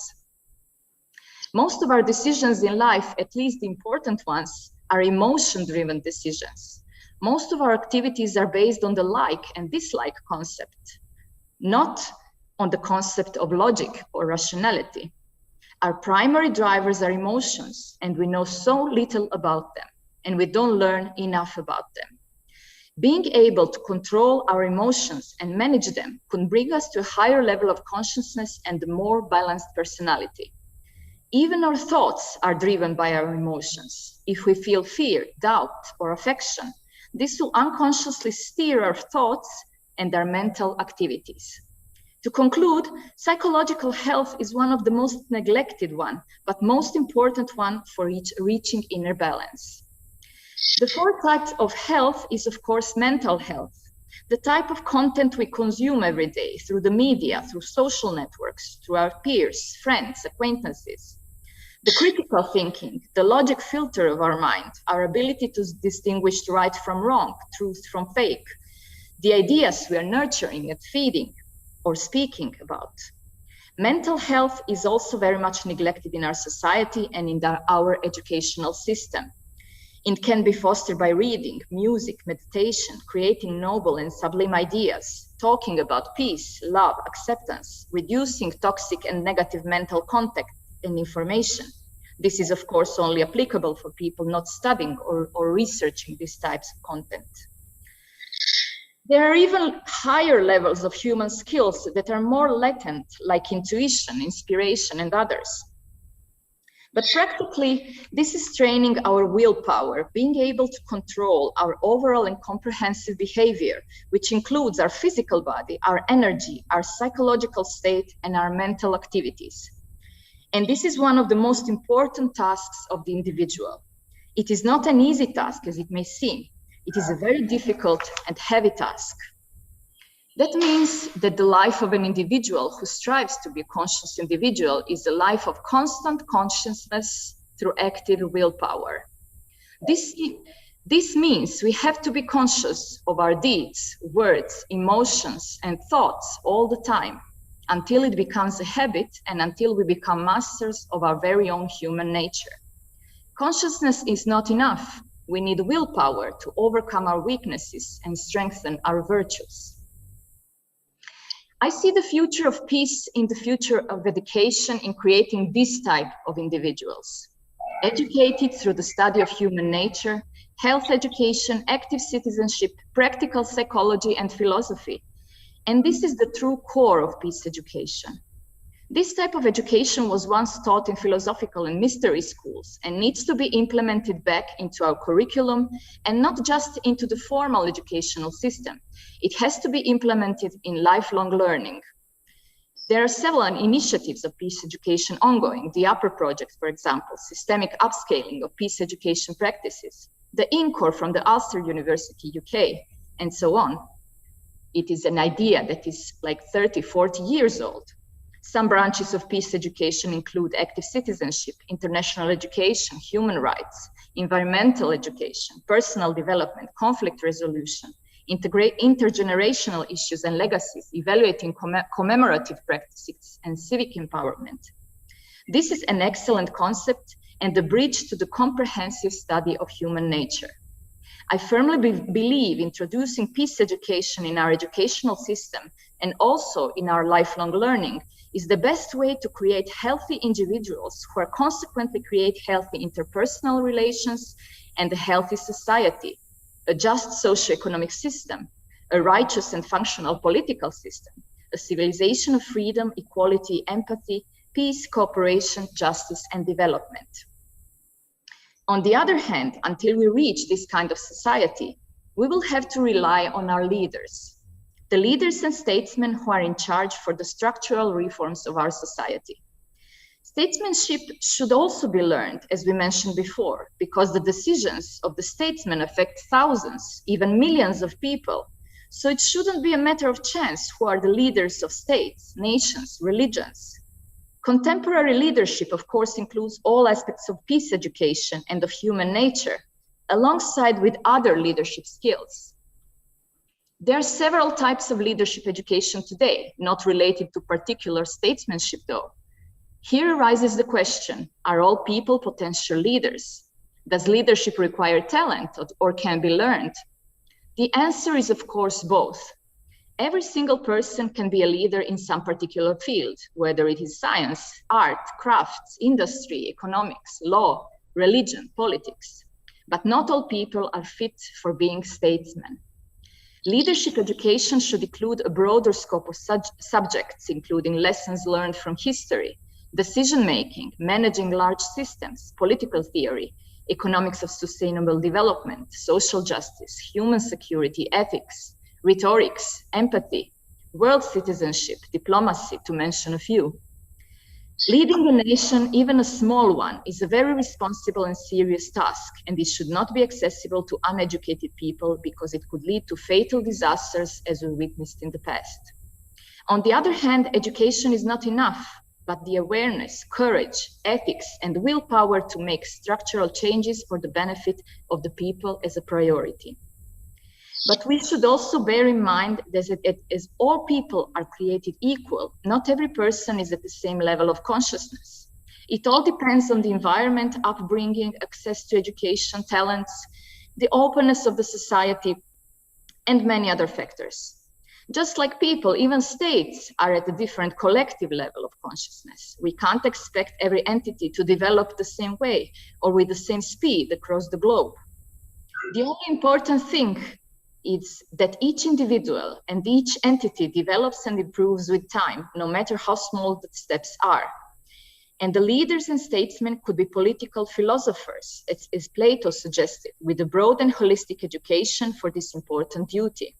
Most of our decisions in life, at least the important ones, are emotion-driven decisions. Most of our activities are based on the like and dislike concept, not on the concept of logic or rationality. Our primary drivers are emotions, and we know so little about them, and we don't learn enough about them. Being able to control our emotions and manage them can bring us to a higher level of consciousness and a more balanced personality. Even our thoughts are driven by our emotions. If we feel fear, doubt, or affection, this will unconsciously steer our thoughts and our mental activities. To conclude, psychological health is one of the most neglected one, but most important one for reaching inner balance. The 4 types of health is, of course, mental health. The type of content we consume every day through the media, through social networks, through our peers, friends, acquaintances. The critical thinking, the logic filter of our mind, our ability to distinguish right from wrong, truth from fake, the ideas we are nurturing and feeding or speaking about. Mental health is also very much neglected in our society and in our educational system. It can be fostered by reading, music, meditation, creating noble and sublime ideas, talking about peace, love, acceptance, reducing toxic and negative mental contact and information. This is, of course, only applicable for people not studying or researching these types of content. There are even higher levels of human skills that are more latent, like intuition, inspiration, and others. But practically, this is training our willpower, being able to control our overall and comprehensive behavior, which includes our physical body, our energy, our psychological state, and our mental activities. And this is one of the most important tasks of the individual. It is not an easy task, as it may seem. It is a very difficult and heavy task. That means that the life of an individual who strives to be a conscious individual is a life of constant consciousness through active willpower. This means we have to be conscious of our deeds, words, emotions, and thoughts all the time until it becomes a habit and until we become masters of our very own human nature. Consciousness is not enough. We need willpower to overcome our weaknesses and strengthen our virtues. I see the future of peace in the future of education in creating this type of individuals. Educated through the study of human nature, health education, active citizenship, practical psychology, and philosophy. And this is the true core of peace education. This type of education was once taught in philosophical and mystery schools and needs to be implemented back into our curriculum and not just into the formal educational system. It has to be implemented in lifelong learning. There are several initiatives of peace education ongoing. The UPPER project, for example, systemic upscaling of peace education practices, the INCOR from the Ulster University, UK, and so on. It is an idea that is like 30, 40 years old. Some branches of peace education include active citizenship, international education, human rights, environmental education, personal development, conflict resolution, intergenerational issues and legacies, evaluating commemorative practices, and civic empowerment. This is an excellent concept and the bridge to the comprehensive study of human nature. I firmly believe introducing peace education in our educational system and also in our lifelong learning is the best way to create healthy individuals who are consequently create healthy interpersonal relations and a healthy society, a just socioeconomic system, a righteous and functional political system, a civilization of freedom, equality, empathy, peace, cooperation, justice, and development. On the other hand, until we reach this kind of society, we will have to rely on our leaders, the leaders and statesmen who are in charge for the structural reforms of our society. Statesmanship should also be learned, as we mentioned before, because the decisions of the statesmen affect thousands, even millions of people. So it shouldn't be a matter of chance who are the leaders of states, nations, religions. Contemporary leadership, of course, includes all aspects of peace education and of human nature, alongside with other leadership skills. There are several types of leadership education today, not related to particular statesmanship though. Here arises the question, are all people potential leaders? Does leadership require talent or can be learned? The answer is, of course, both. Every single person can be a leader in some particular field, whether it is science, art, crafts, industry, economics, law, religion, politics. But not all people are fit for being statesmen. Leadership education should include a broader scope of subjects, including lessons learned from history, decision-making, managing large systems, political theory, economics of sustainable development, social justice, human security, ethics, rhetorics, empathy, world citizenship, diplomacy, to mention a few. Leading a nation, even a small one, is a very responsible and serious task, and it should not be accessible to uneducated people because it could lead to fatal disasters as we witnessed in the past. On the other hand, education is not enough, but the awareness, courage, ethics, and willpower to make structural changes for the benefit of the people is a priority. But we should also bear in mind that as all people are created equal, not every person is at the same level of consciousness. It all depends on the environment, upbringing, access to education, talents, the openness of the society, and many other factors. Just like people, even states are at a different collective level of consciousness. We can't expect every entity to develop the same way or with the same speed across the globe. The only important thing is that each individual and each entity develops and improves with time, no matter how small the steps are. And the leaders and statesmen could be political philosophers, as Plato suggested, with a broad and holistic education for this important duty.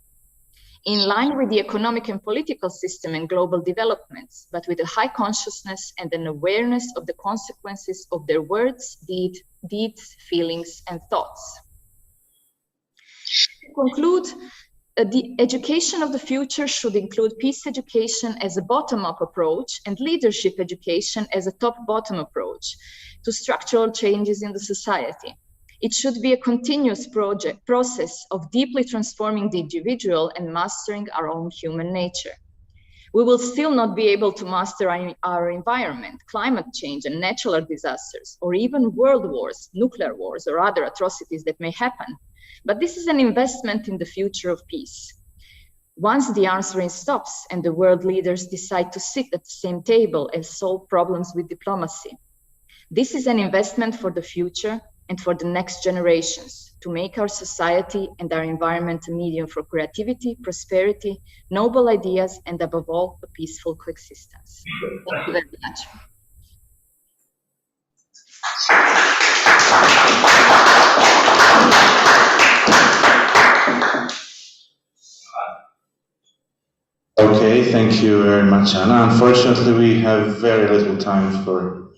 In line with the economic and political system and global developments, but with a high consciousness and an awareness of the consequences of their words, deeds, feelings, and thoughts. To conclude, the education of the future should include peace education as a bottom-up approach and leadership education as a top-bottom approach to structural changes in the society. It should be a continuous process of deeply transforming the individual and mastering our own human nature. We will still not be able to master our environment, climate change and natural disasters, or even world wars, nuclear wars, or other atrocities that may happen. But this is an investment in the future of peace. Once the arms race stops and the world leaders decide to sit at the same table and solve problems with diplomacy, this is an investment for the future, and for the next generations, to make our society and our environment a medium for creativity, prosperity, noble ideas, and above all, a peaceful coexistence. Thank you very much. Okay, thank you very much, Anna. Unfortunately, we have very little time for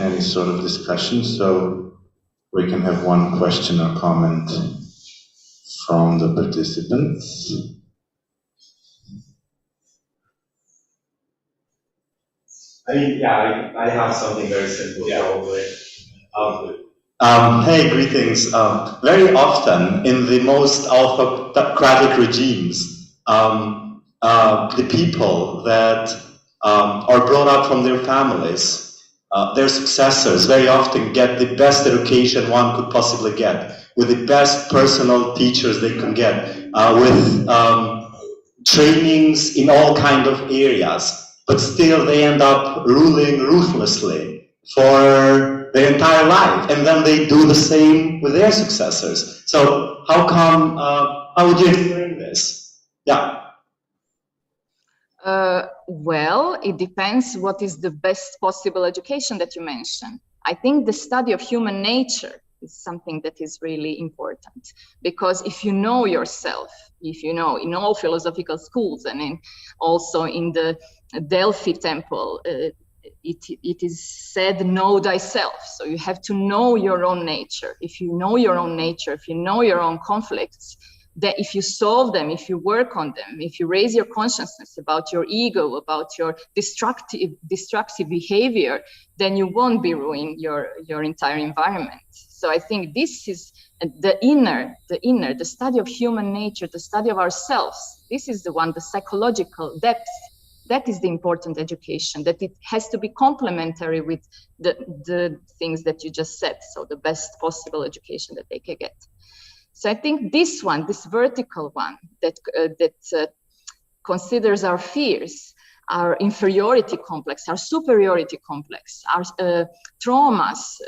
any sort of discussion, so we can have one question or comment from the participants. I have something very simple. Hey, greetings. Very often in the most autocratic regimes, the people that are brought up from their families, their successors very often get the best education one could possibly get, with the best personal teachers they can get, with trainings in all kind of areas, but still they end up ruling ruthlessly for their entire life, and then they do the same with their successors. So how come, how would you explain this? Yeah. Well, it depends what is the best possible education that you mentioned. I think the study of human nature is something that is really important, because if you know yourself, if you know in all philosophical schools and also in the Delphi temple, it is said, know thyself. So you have to know your own nature. If you know your own nature, if you know your own conflicts, that if you solve them, if you work on them, if you raise your consciousness about your ego, about your destructive behavior, then you won't be ruining your entire environment. So I think this is the study of human nature, the study of ourselves. This is the one, the psychological depth. That is the important education, that it has to be complementary with the things that you just said. So the best possible education that they can get. So I think this one, this vertical one that considers our fears, our inferiority complex, our superiority complex, our traumas,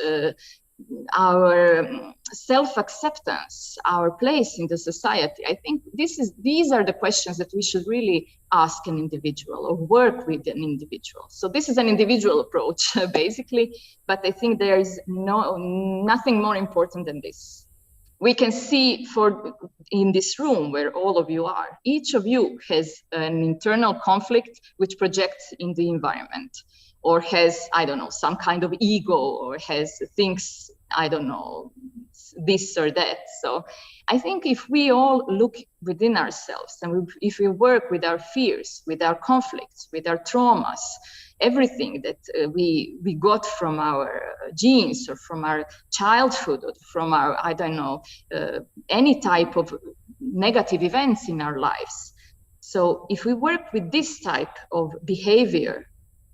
our self-acceptance, our place in the society. I think these are the questions that we should really ask an individual or work with an individual. So this is an individual approach, basically, but I think there is nothing more important than this. We can see in this room where all of you are, each of you has an internal conflict which projects in the environment, or has, I don't know, some kind of ego, or thinks, I don't know, this or that. So I think if we all look within ourselves and if we work with our fears, with our conflicts, with our traumas, everything that we got from our genes or from our childhood or from our, I don't know, any type of negative events in our lives. So if we work with this type of behavior,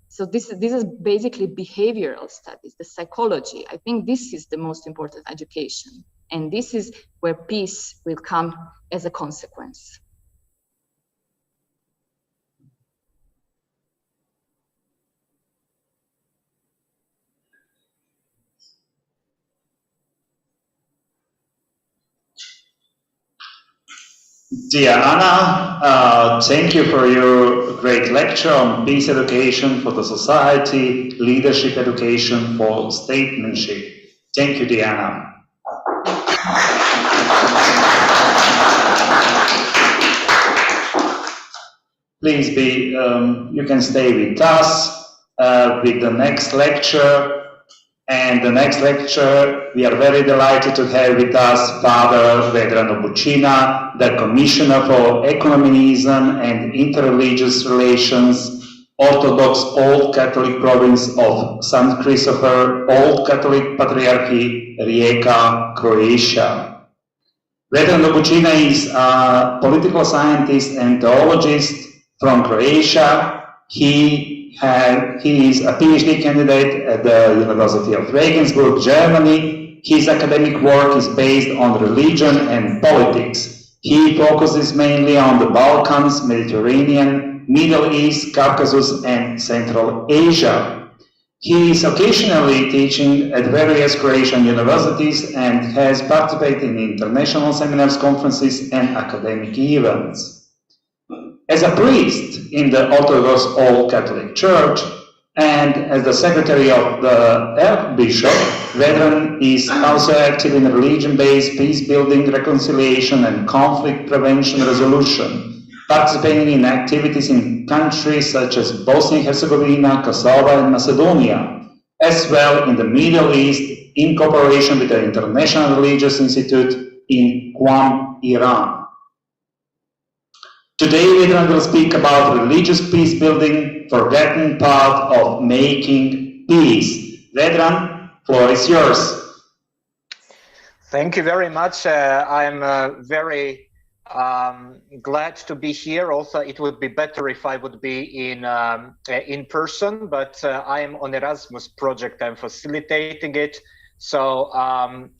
so this is basically behavioral studies, the psychology. I think this is the most important education. And this is where peace will come as a consequence. Dear Anna, thank you for your great lecture on peace education for the society, leadership education for statesmanship. Thank you, dear Anna. Please you can stay with us with the next lecture. And the next lecture, we are very delighted to have with us Father Vedrano Buccina, the Commissioner for Ecumenism and Interreligious Relations, Orthodox Old Catholic Province of St. Christopher, Old Catholic Patriarchy, Rijeka, Croatia. Vedrano Buccina is a political scientist and theologist from Croatia. He is a PhD candidate at the University of Regensburg, Germany. His academic work is based on religion and politics. He focuses mainly on the Balkans, Mediterranean, Middle East, Caucasus, and Central Asia. He is occasionally teaching at various Croatian universities and has participated in international seminars, conferences, and academic events. As a priest in the Orthodox All Catholic Church and as the secretary of the Archbishop, Vedran is also active in religion-based peace-building, reconciliation, and conflict prevention resolution, participating in activities in countries such as Bosnia and Herzegovina, Kosovo, and Macedonia, as well in the Middle East in cooperation with the International Religious Institute in Qom, Iran. Today, Vedran will speak about religious peace building, forgotten part of making peace. Vedran, floor is yours. Thank you very much. I'm very glad to be here. Also, it would be better if I would be in person, but I am on Erasmus project. I'm facilitating it, so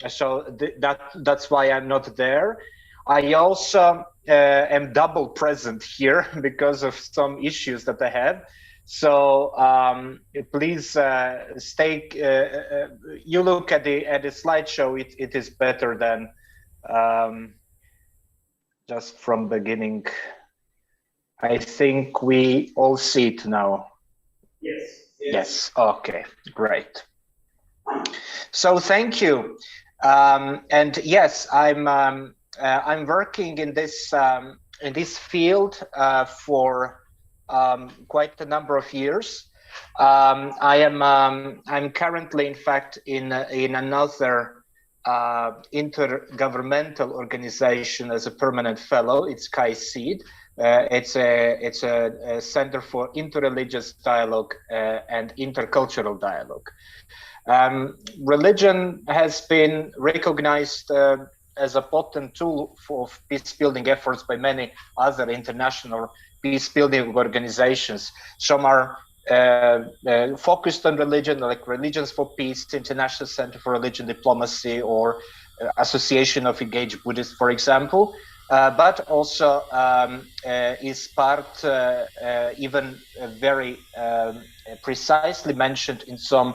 that's why I'm not there. I also am double present here because of some issues that I have. So please stay. You look at the slideshow. It is better than just from beginning. I think we all see it now. Yes. Okay. Great. So thank you. And yes, I'm working in this field for quite a number of years. I'm currently, in fact, in another intergovernmental organization as a permanent fellow. It's CAICID. It's a Center for Interreligious Dialogue and Intercultural Dialogue. Religion has been recognized as a potent tool for peace-building efforts by many other international peace-building organizations. Some are focused on religion, like Religions for Peace, International Center for Religion Diplomacy, or Association of Engaged Buddhists, for example, but also is part even very precisely mentioned in some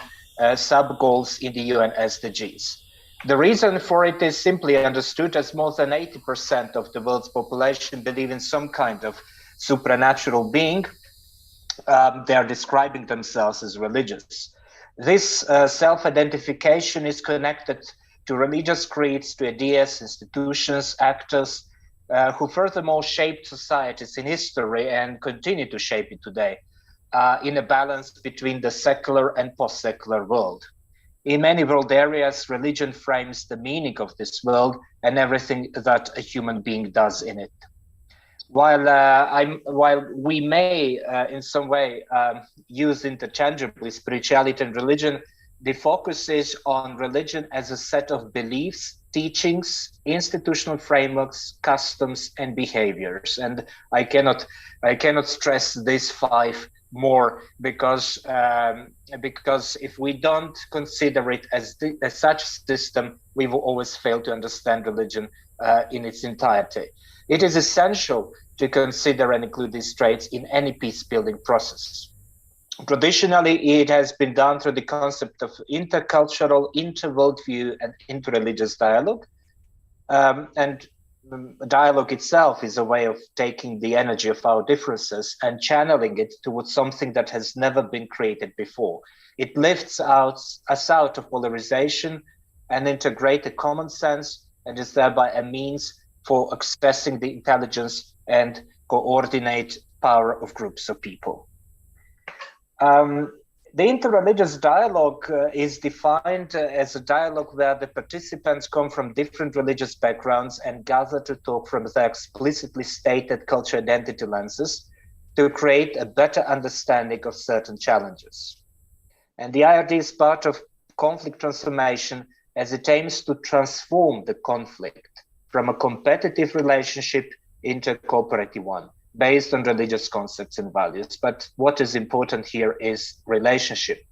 sub-goals in the UN SDGs. The reason for it is simply understood as more than 80% of the world's population believe in some kind of supernatural being. They are describing themselves as religious. This self-identification is connected to religious creeds, to ideas, institutions, actors, who furthermore shaped societies in history and continue to shape it today, in a balance between the secular and post-secular world. In many world areas, religion frames the meaning of this world and everything that a human being does in it. While we may, in some way, use interchangeably spirituality and religion, the focus is on religion as a set of beliefs, teachings, institutional frameworks, customs, and behaviors. And I cannot stress these five more because if we don't consider it as such system, we will always fail to understand religion in its entirety. It is essential to consider and include these traits in any peace-building process. Traditionally, it has been done through the concept of intercultural, inter-worldview, and interreligious dialogue. And dialogue itself is a way of taking the energy of our differences and channeling it towards something that has never been created before. It lifts us out of polarization and integrated common sense, and is thereby a means for accessing the intelligence and coordinate power of groups of people. The interreligious dialogue is defined as a dialogue where the participants come from different religious backgrounds and gather to talk from their explicitly stated cultural identity lenses to create a better understanding of certain challenges. And the IRD is part of conflict transformation, as it aims to transform the conflict from a competitive relationship into a cooperative one, based on religious concepts and values. But what is important here is relationship.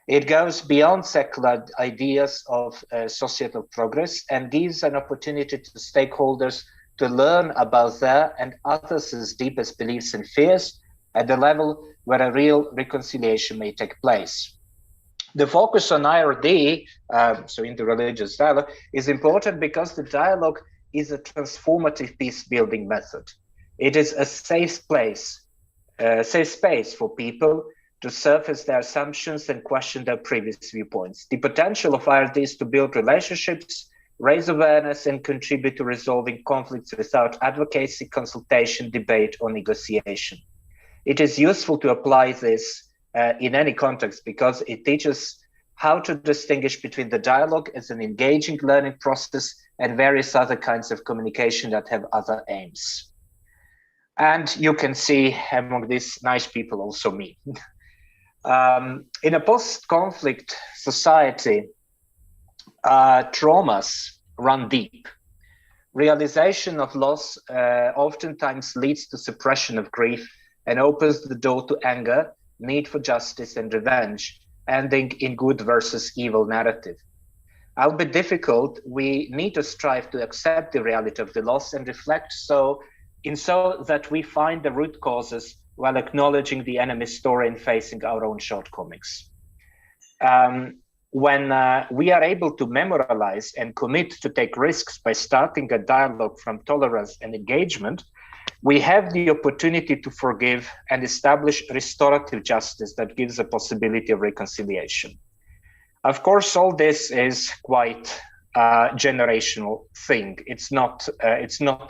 It goes beyond secular ideas of societal progress and gives an opportunity to stakeholders to learn about their and others' deepest beliefs and fears at the level where a real reconciliation may take place. The focus on IRD, so interreligious dialogue, is important because the dialogue is a transformative peace-building method. It is a safe space for people to surface their assumptions and question their previous viewpoints. The potential of IRD is to build relationships, raise awareness, and contribute to resolving conflicts without advocacy, consultation, debate, or negotiation. It is useful to apply this in any context because it teaches how to distinguish between the dialogue as an engaging learning process and various other kinds of communication that have other aims. And you can see among these nice people also me. In a post-conflict society, traumas run deep. Realization of loss oftentimes leads to suppression of grief and opens the door to anger, need for justice and revenge, ending in good versus evil narrative. Albeit difficult, we need to strive to accept the reality of the loss and reflect so that we find the root causes while acknowledging the enemy's story and facing our own shortcomings. When we are able to memorialize and commit to take risks by starting a dialogue from tolerance and engagement, we have the opportunity to forgive and establish restorative justice that gives a possibility of reconciliation. Of course, all this is quite a generational thing. It's not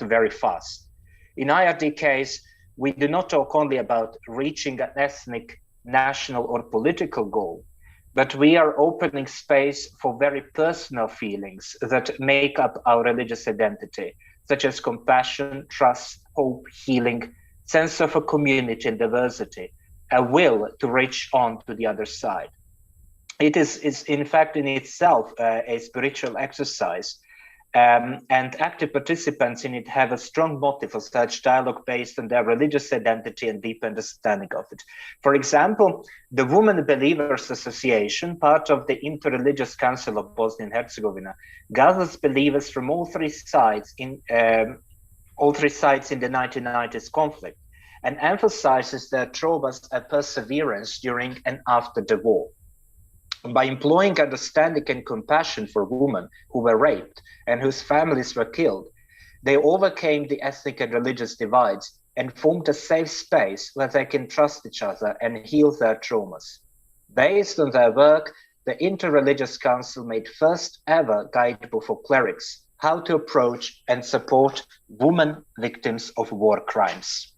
very fast. In IRD case, we do not talk only about reaching an ethnic, national, or political goal, but we are opening space for very personal feelings that make up our religious identity, such as compassion, trust, hope, healing, sense of a community and diversity, a will to reach on to the other side. It is in fact in itself a spiritual exercise, and active participants in it have a strong motive for such dialogue based on their religious identity and deep understanding of it. For example, the Women Believers Association, part of the Interreligious Council of Bosnia and Herzegovina, gathers believers from all three sides in the 1990s conflict and emphasizes their traumas and perseverance during and after the war. By employing understanding and compassion for women who were raped and whose families were killed, they overcame the ethnic and religious divides and formed a safe space where they can trust each other and heal their traumas. Based on their work, the Interreligious Council made first ever guidebook for clerics how to approach and support women victims of war crimes.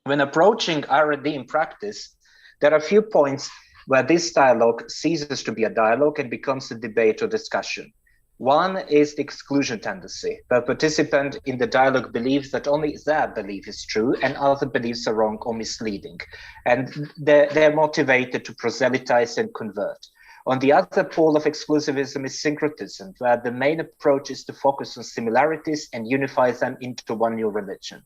When approaching IRD in practice, there are a few points where this dialogue ceases to be a dialogue and becomes a debate or discussion. One is the exclusion tendency, where participant in the dialogue believes that only their belief is true and other beliefs are wrong or misleading, and they're motivated to proselytize and convert. On the other pole of exclusivism is syncretism, where the main approach is to focus on similarities and unify them into one new religion.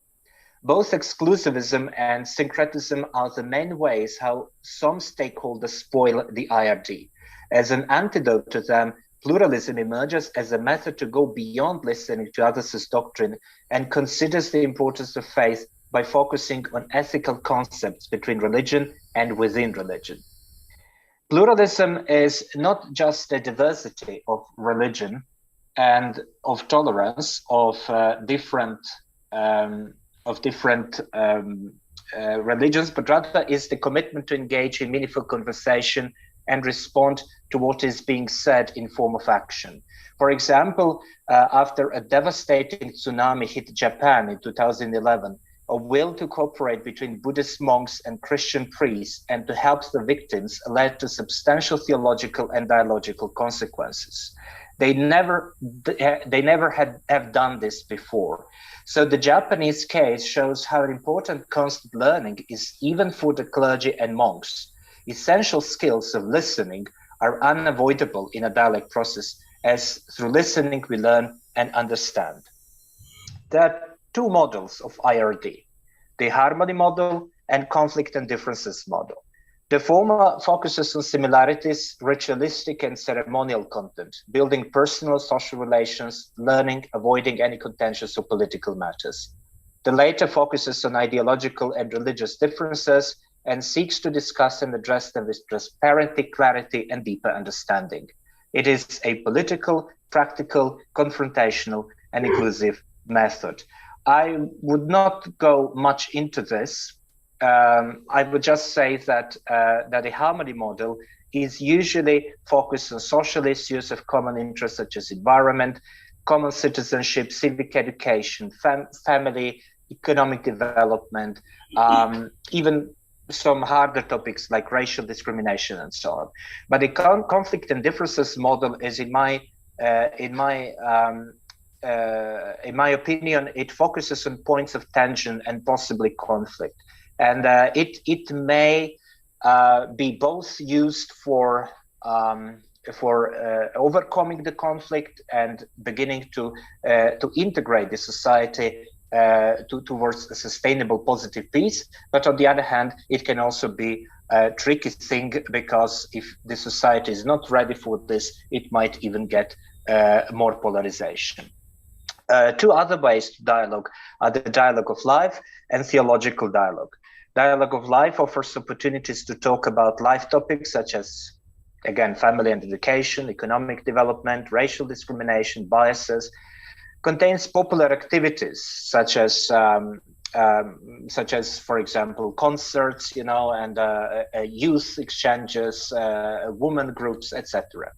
Both exclusivism and syncretism are the main ways how some stakeholders spoil the IRD. As an antidote to them, pluralism emerges as a method to go beyond listening to others' doctrine and considers the importance of faith by focusing on ethical concepts between religion and within religion. Pluralism is not just a diversity of religion and of tolerance of different religions, but rather is the commitment to engage in meaningful conversation and respond to what is being said in form of action. For example, after a devastating tsunami hit Japan in 2011, a will to cooperate between Buddhist monks and Christian priests and to help the victims led to substantial theological and dialogical consequences. They never have done this before. So the Japanese case shows how important constant learning is even for the clergy and monks. Essential skills of listening are unavoidable in a dialogue process, as through listening we learn and understand. There are two models of IRD, the harmony model and conflict and differences model. The former focuses on similarities, ritualistic and ceremonial content, building personal social relations, learning, avoiding any contentious or political matters. The latter focuses on ideological and religious differences and seeks to discuss and address them with transparency, clarity, and deeper understanding. It is a political, practical, confrontational, and inclusive method. I would not go much into this. I would just say that the Harmony model is usually focused on social issues of common interest, such as environment, common citizenship, civic education, family, economic development, even some harder topics like racial discrimination and so on. But the conflict and differences model is, in my opinion, it focuses on points of tension and possibly conflict, and it may be both used for overcoming the conflict and beginning to integrate the society towards a sustainable, positive peace. But on the other hand, it can also be a tricky thing, because if the society is not ready for this, it might even get more polarization. Two other ways to dialogue are the dialogue of life and theological dialogue. Dialogue of life offers opportunities to talk about life topics such as, again, family and education, economic development, racial discrimination, biases. Contains popular activities such as, for example, concerts, and youth exchanges, women groups, etc.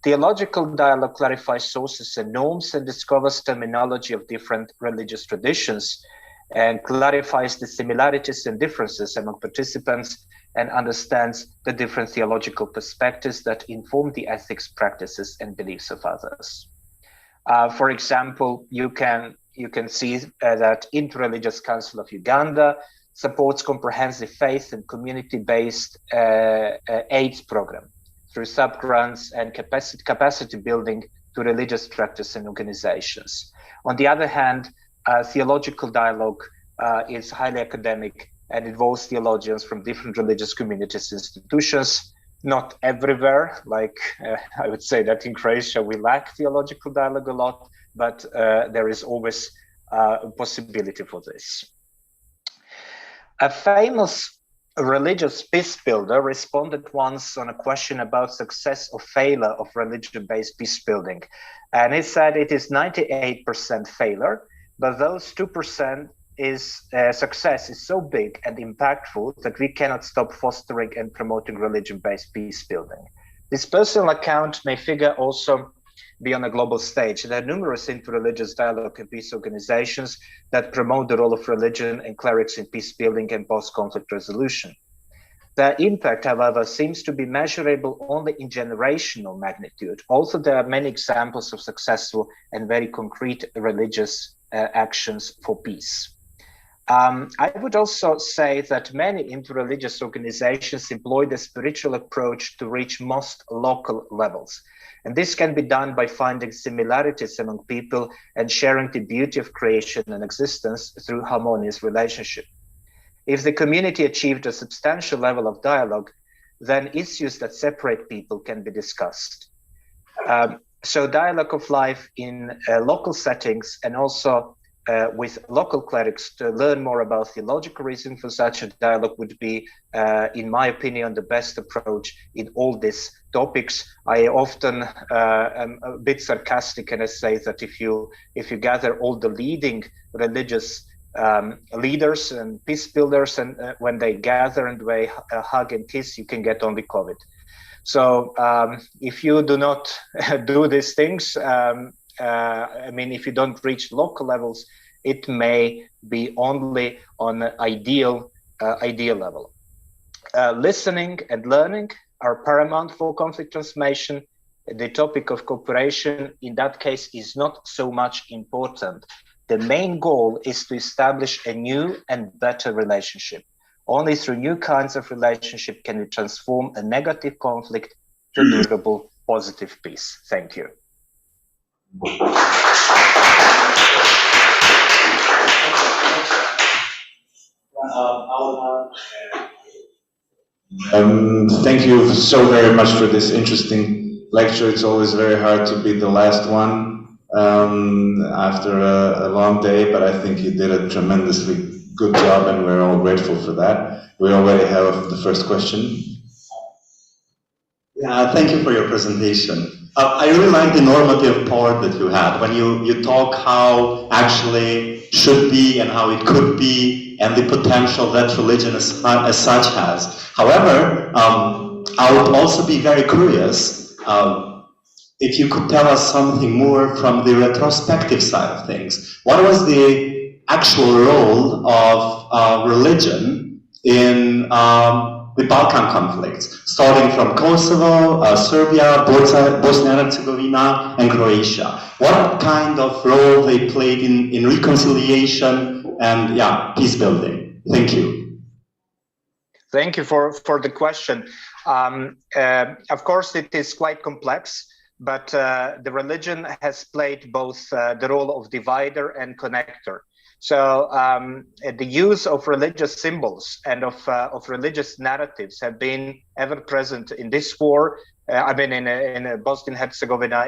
Theological dialogue clarifies sources and norms and discovers terminology of different religious traditions, and clarifies the similarities and differences among participants, and understands the different theological perspectives that inform the ethics, practices, and beliefs of others. For example, you can see that Interreligious Council of Uganda supports comprehensive faith and community-based AIDS program through sub-grants and capacity building to religious structures and organizations. On the other hand, theological dialogue is highly academic and involves theologians from different religious communities and institutions. Not everywhere, like I would say that in Croatia we lack theological dialogue a lot, but there is always a possibility for this. A famous religious peace builder responded once on a question about success or failure of religion-based peace building. And he said it is 98% failure, but those 2% is success is so big and impactful that we cannot stop fostering and promoting religion-based peace building. This personal account may figure also be on a global stage. There are numerous interreligious dialogue and peace organizations that promote the role of religion and clerics in peace building and post-conflict resolution. Their impact, however, seems to be measurable only in generational magnitude. Also, there are many examples of successful and very concrete religious actions for peace. I would also say that many interreligious organizations employ the spiritual approach to reach most local levels. And this can be done by finding similarities among people and sharing the beauty of creation and existence through harmonious relationship. If the community achieved a substantial level of dialogue, then issues that separate people can be discussed. So dialogue of life in local settings, and also with local clerics to learn more about theological reason for such a dialogue would be, in my opinion, the best approach in all these topics. I often am a bit sarcastic, and I say that if you gather all the leading religious leaders and peace builders, and when they gather and they hug and kiss, you can get only COVID. So if you do not do these things, I mean, if you don't reach local levels, it may be only on an ideal level. Listening and learning are paramount for conflict transformation. The topic of cooperation in that case is not so much important. The main goal is to establish a new and better relationship. Only through new kinds of relationship can we transform a negative conflict to durable, positive peace. Thank you. Thank you so very much for this interesting lecture. It's always very hard to be the last one after a long day, but I think you did a tremendously good job, and we're all grateful for that. We already have the first question. Yeah, thank you for your presentation. I really like the normative part that you had when you talk how actually should be and how it could be and the potential that religion as such has. However, I would also be very curious if you could tell us something more from the retrospective side of things. What was the actual role of religion in the Balkan conflicts, starting from Kosovo, Serbia, Bosnia and Herzegovina, and Croatia? What kind of role they played in reconciliation and peace building? Thank you. Thank you for the question. Of course, it is quite complex, but the religion has played both the role of divider and connector. So the use of religious symbols and of religious narratives have been ever present in this war. I mean, in Bosnia and Herzegovina,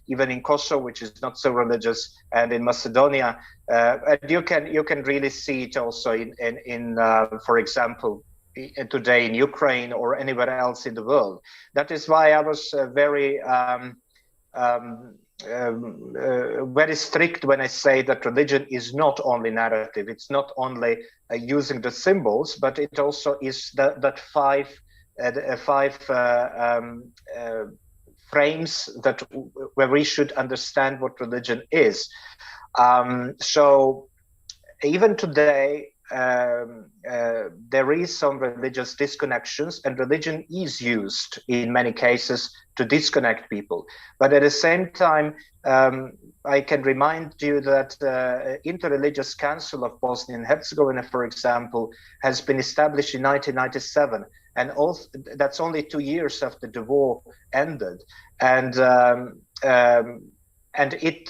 even in Kosovo, which is not so religious, and in Macedonia. And you can really see it also in for example, today in Ukraine or anywhere else in the world. That is why I was very strict when I say that religion is not only narrative. It's not only using the symbols, but it also is that five frames where we should understand what religion is. So even today, there is some religious disconnections, and religion is used in many cases to disconnect people. But at the same time, I can remind you that Interreligious Council of Bosnia and Herzegovina, for example, has been established in 1997, and that's only 2 years after the war ended. And it,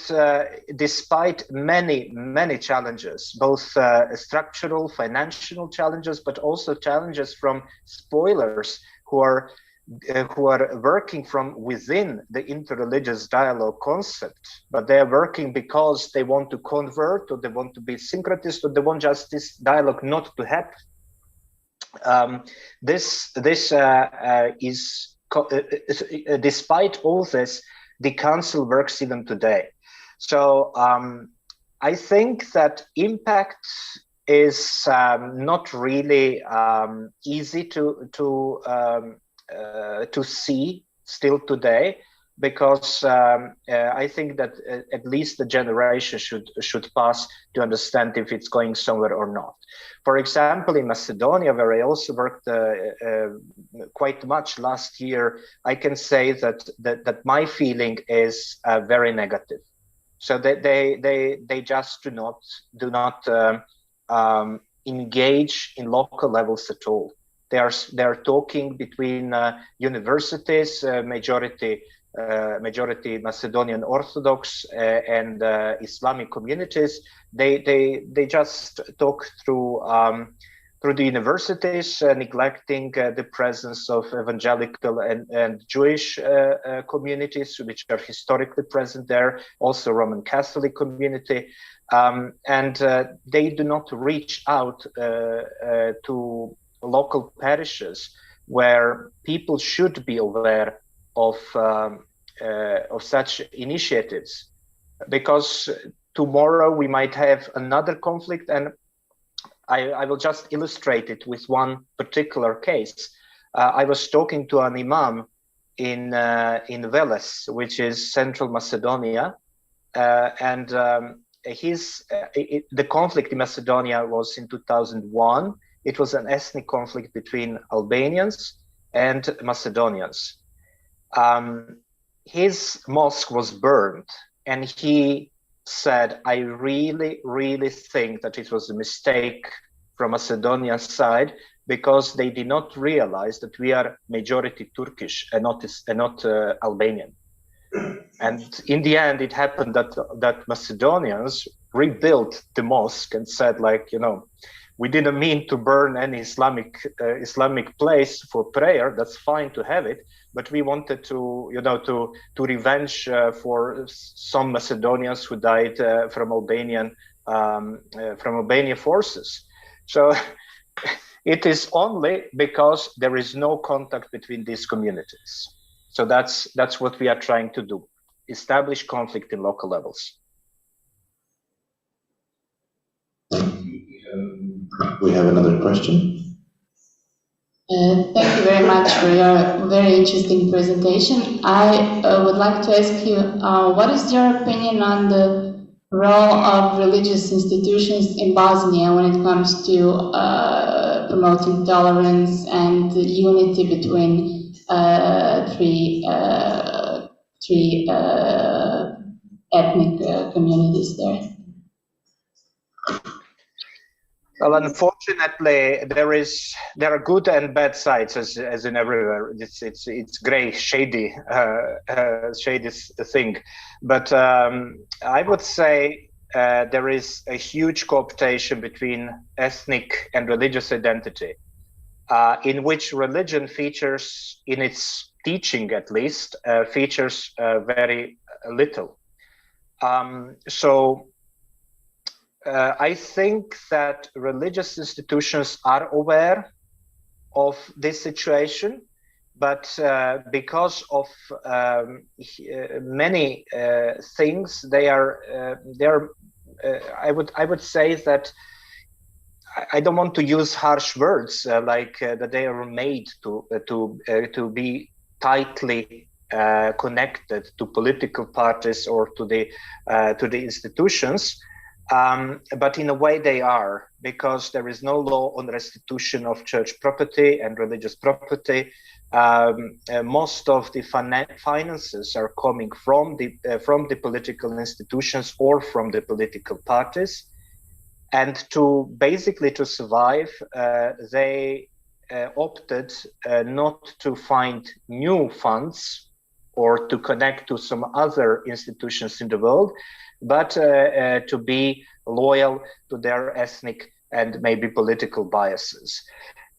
despite many challenges, both structural, financial challenges, but also challenges from spoilers who are working from within the interreligious dialogue concept, but they are working because they want to convert, or they want to be syncretist, or they want just this dialogue not to happen. Despite all this, the council works even today. So I think that impact is not really easy to see still today, because I think that at least the generation should pass to understand if it's going somewhere or not. For example, in Macedonia, where I also worked quite much last year, I can say that my feeling is very negative. So they just do not engage in local levels at all. They are talking between universities, majority Macedonian Orthodox and Islamic communities. They just talk through the universities, neglecting the presence of evangelical and Jewish communities, which are historically present there, also Roman Catholic community, and they do not reach out to local parishes where people should be aware of such initiatives, because tomorrow we might have another conflict. And I will just illustrate it with one particular case. I was talking to an imam in Veles, which is central Macedonia, and the conflict in Macedonia was in 2001. It was an ethnic conflict between Albanians and Macedonians. His mosque was burned, and he said, I really think that it was a mistake from Macedonia's side, because they did not realize that we are majority Turkish and not Albanian. And in the end, it happened that Macedonians rebuilt the mosque and said, like, we didn't mean to burn any Islamic place for prayer. That's fine to have it, but we wanted to revenge for some Macedonians who died from Albanian forces. So it is only because there is no contact between these communities. So that's what we are trying to do, establish conflict in local levels. We have another question. Thank you very much for your very interesting presentation. I would like to ask you, what is your opinion on the role of religious institutions in Bosnia when it comes to promoting tolerance and unity between three ethnic communities there? Well, unfortunately, there are good and bad sides, as in everywhere. It's gray, shady, shady thing. But I would say there is a huge cooptation between ethnic and religious identity, in which religion features, in its teaching at least, features very little. I think that religious institutions are aware of this situation, but because of many things, they are. I would say that I don't want to use harsh words like that they are made to be tightly connected to political parties or to the institutions. But in a way they are, because there is no law on restitution of church property and religious property. Most of the finances are coming from the political institutions or from the political parties. And to survive, they opted not to find new funds or to connect to some other institutions in the world, but to be loyal to their ethnic and maybe political biases.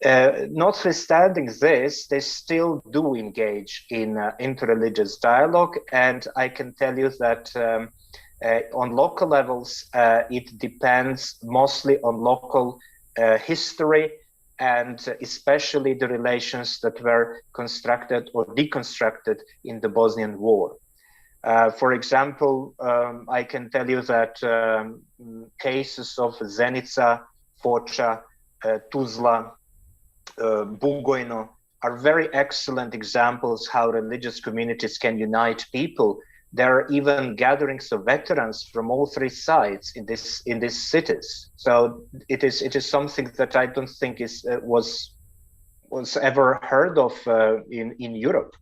Notwithstanding this, they still do engage in interreligious dialogue, and I can tell you that on local levels, it depends mostly on local history, and especially the relations that were constructed or deconstructed in the Bosnian War. For example, I can tell you that cases of Zenica, Foča, Tuzla, Bugojno are very excellent examples how religious communities can unite people. There are even gatherings of veterans from all three sides in these cities. So it is something that I don't think was ever heard of in Europe.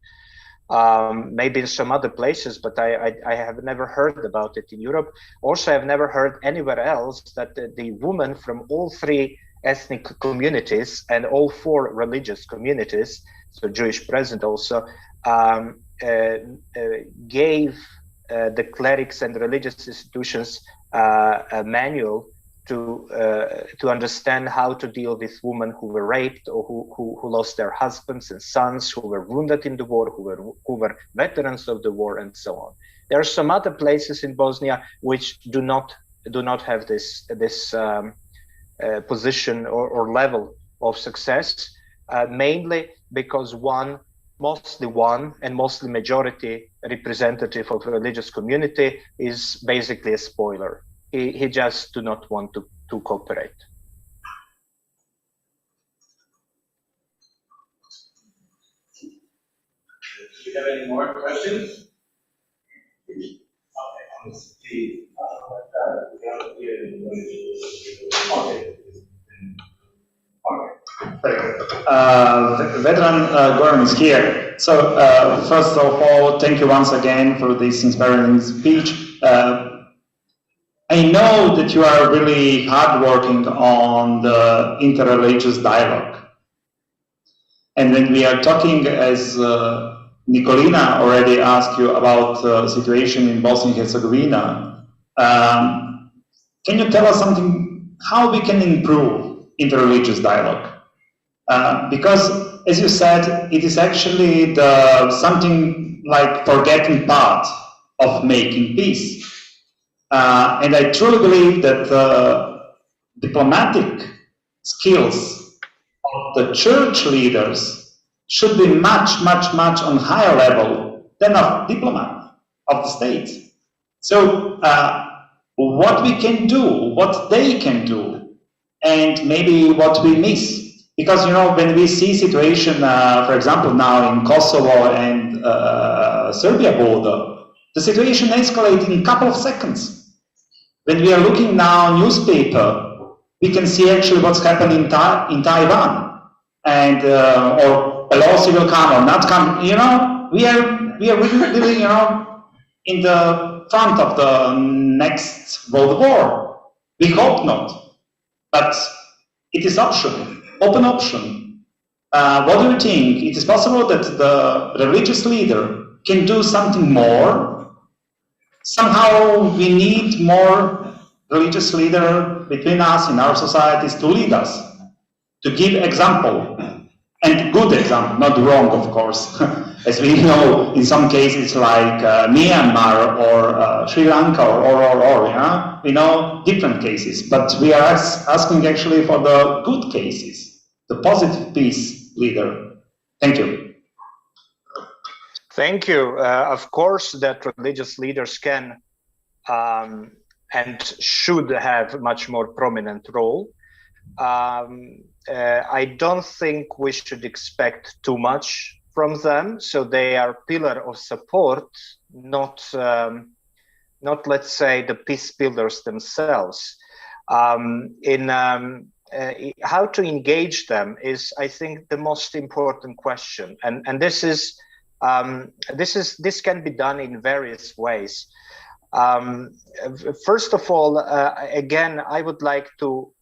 Maybe in some other places, but I have never heard about it in Europe. Also, I've never heard anywhere else that the women from all three ethnic communities and all four religious communities, so Jewish present also, gave the clerics and religious institutions a manual to understand how to deal with women who were raped or who lost their husbands and sons, who were wounded in the war, who were veterans of the war, and so on. There are some other places in Bosnia which do not have this position or level of success, mainly because mostly majority representative of a religious community is basically a spoiler. He just do not want to cooperate. Do you have any more questions? Okay, Veteran Goran is here. So first of all, thank you once again for this inspiring speech. I know that you are really hard working on the interreligious dialogue. And when we are talking, as Nikolina already asked you about the situation in Bosnia and Herzegovina, can you tell us something, how we can improve interreligious dialogue? Because, as you said, it is actually something like forgotten part of making peace. And I truly believe that diplomatic skills of the church leaders should be much, much, much on higher level than of diplomat of the state. So what we can do, what they can do, and maybe what we miss. Because, you know, when we see situation, for example, now in Kosovo and Serbia border, the situation escalates in a couple of seconds. When we are looking now newspaper, we can see actually what's happening in Taiwan, and or Pelosi will come or not come. You know, we are really, you know, in the front of the next World War. We hope not, but it is option, open option. What do you think? It is possible that the religious leader can do something more? Somehow we need more religious leader between us in our societies to lead us, to give example, and good example, not wrong, of course. As we know, in some cases like Myanmar or Sri Lanka or yeah? We know different cases, but we are asking actually for the good cases, the positive peace leader. Thank you. Thank you. Of course, that religious leaders can and should have much more prominent role. I don't think we should expect too much from them. So they are pillar of support, not let's say the peace builders themselves. How to engage them is, I think, the most important question, and this can be done in various ways. First of all, again, I would like to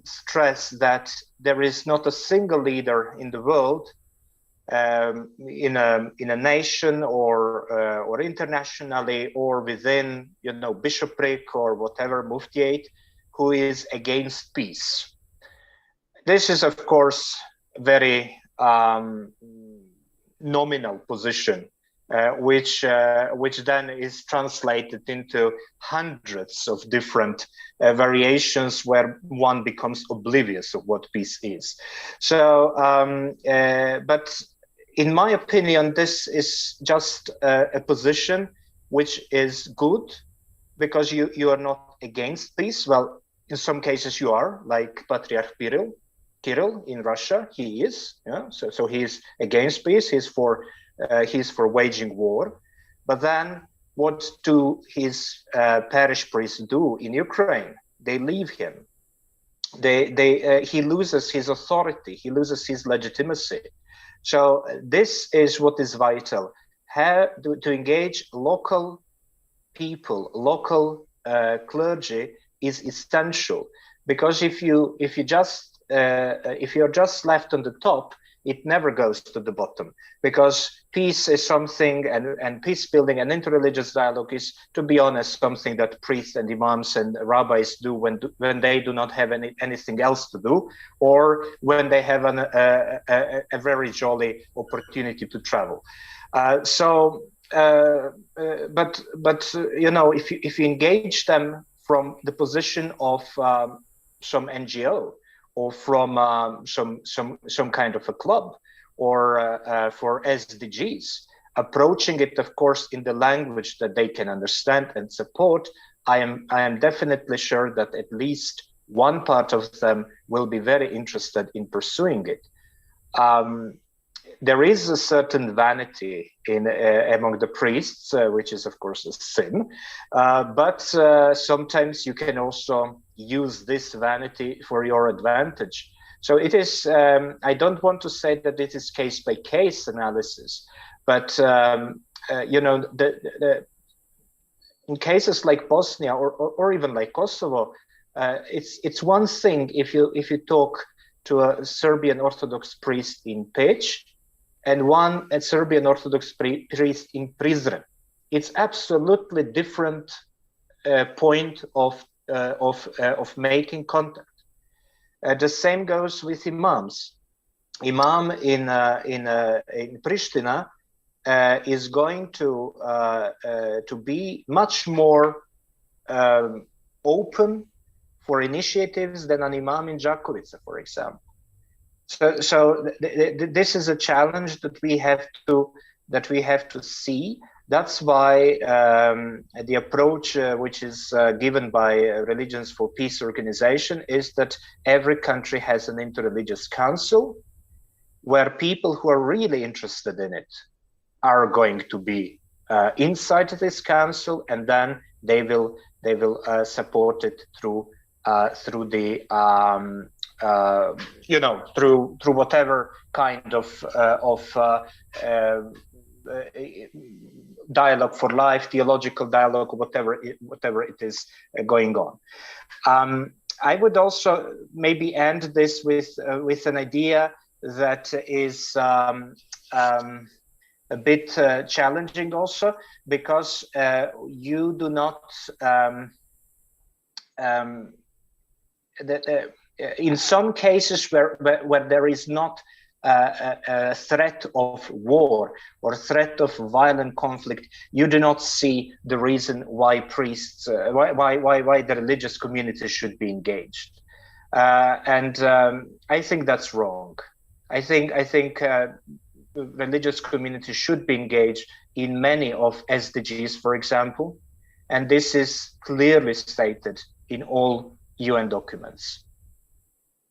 stress that there is not a single leader in the world, in a nation or internationally or within, you know, bishopric or whatever muftiate, who is against peace. This is, of course, very nominal position. Which then is translated into hundreds of different variations where one becomes oblivious of what peace is. So, but in my opinion, this is just a position which is good because you are not against peace. Well, in some cases you are, like Patriarch Kirill in Russia, he is. Yeah? So he is against peace. He's for waging war. But then what do his parish priests do in Ukraine? They leave him. He loses his authority. He loses his legitimacy. So this is what is vital. To engage local people, local clergy is essential, because if you're just left on the top, it never goes to the bottom, because peace is something, and peace building and interreligious dialogue is, to be honest, something that priests and imams and rabbis do when they do not have anything else to do, or when they have a very jolly opportunity to travel. But you know, if you engage them from the position of some NGO, or from some kind of a club, or for SDGs, approaching it, of course, in the language that they can understand and support, I am definitely sure that at least one part of them will be very interested in pursuing it. There is a certain vanity among the priests, which is, of course, a sin. But sometimes you can also use this vanity for your advantage. So it is, I don't want to say that it is case-by-case analysis, but you know, in cases like Bosnia or even like Kosovo, it's one thing if you talk to a Serbian Orthodox priest in Peć and a Serbian Orthodox priest in Prizren. It's absolutely different point of making contact. The same goes with imams. Imam in Pristina is going to be much more open for initiatives than an imam in Đakovica, for example. So this is a challenge that we have to see. That's why the approach which is given by Religions for Peace organization is that every country has an interreligious council where people who are really interested in it are going to be inside this council, and then they will support it through the through whatever kind of dialogue for life, theological dialogue, whatever it is going on. I would also maybe end this with an idea that is a bit challenging also, because you do not in some cases where there is not a threat of war or threat of violent conflict, you do not see the reason why priests, why the religious community should be engaged, and I think that's wrong. I think religious community should be engaged in many of SDGs, for example, and this is clearly stated in all UN documents.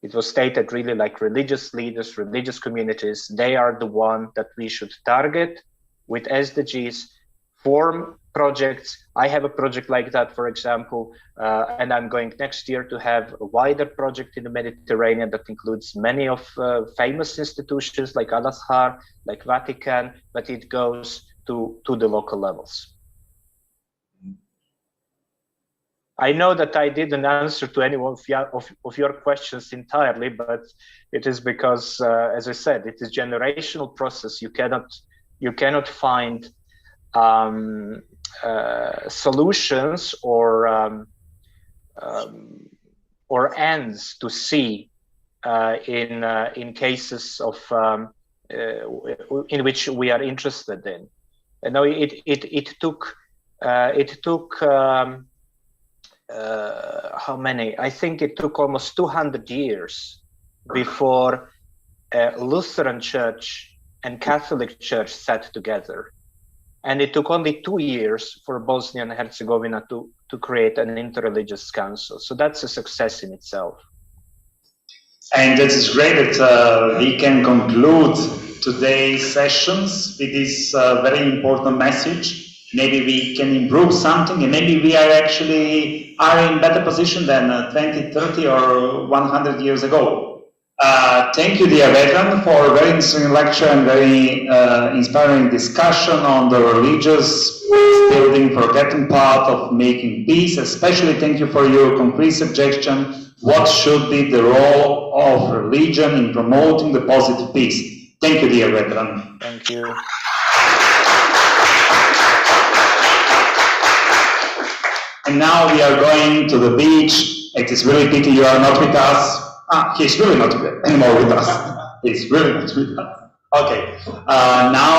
It was stated really like religious leaders, religious communities, they are the one that we should target with SDGs, form projects. I have a project like that, for example, and I'm going next year to have a wider project in the Mediterranean that includes many of famous institutions like Al-Azhar, like Vatican, but it goes to the local levels. I know that I didn't answer to any of your questions entirely, but it is because, as I said, it is a generational process. You cannot find solutions or ends to see in cases of in which we are interested in. You know, it took how many? I think it took almost 200 years before Lutheran Church and Catholic Church sat together. And it took only 2 years for Bosnia and Herzegovina to create an interreligious council. So that's a success in itself. And it is great that we can conclude today's sessions with this very important message. Maybe we can improve something, and maybe we are actually in better position than 20, 30 or 100 years ago. Thank you, dear Vedran, for a very interesting lecture and very inspiring discussion on the religious building forgotten part of making peace. Especially thank you for your concrete suggestion. What should be the role of religion in promoting the positive peace? Thank you, dear Vedran. Thank you. And now we are going to the beach. It is really pity you are not with us. He's really not anymore with us. He's really not with us. Okay. Now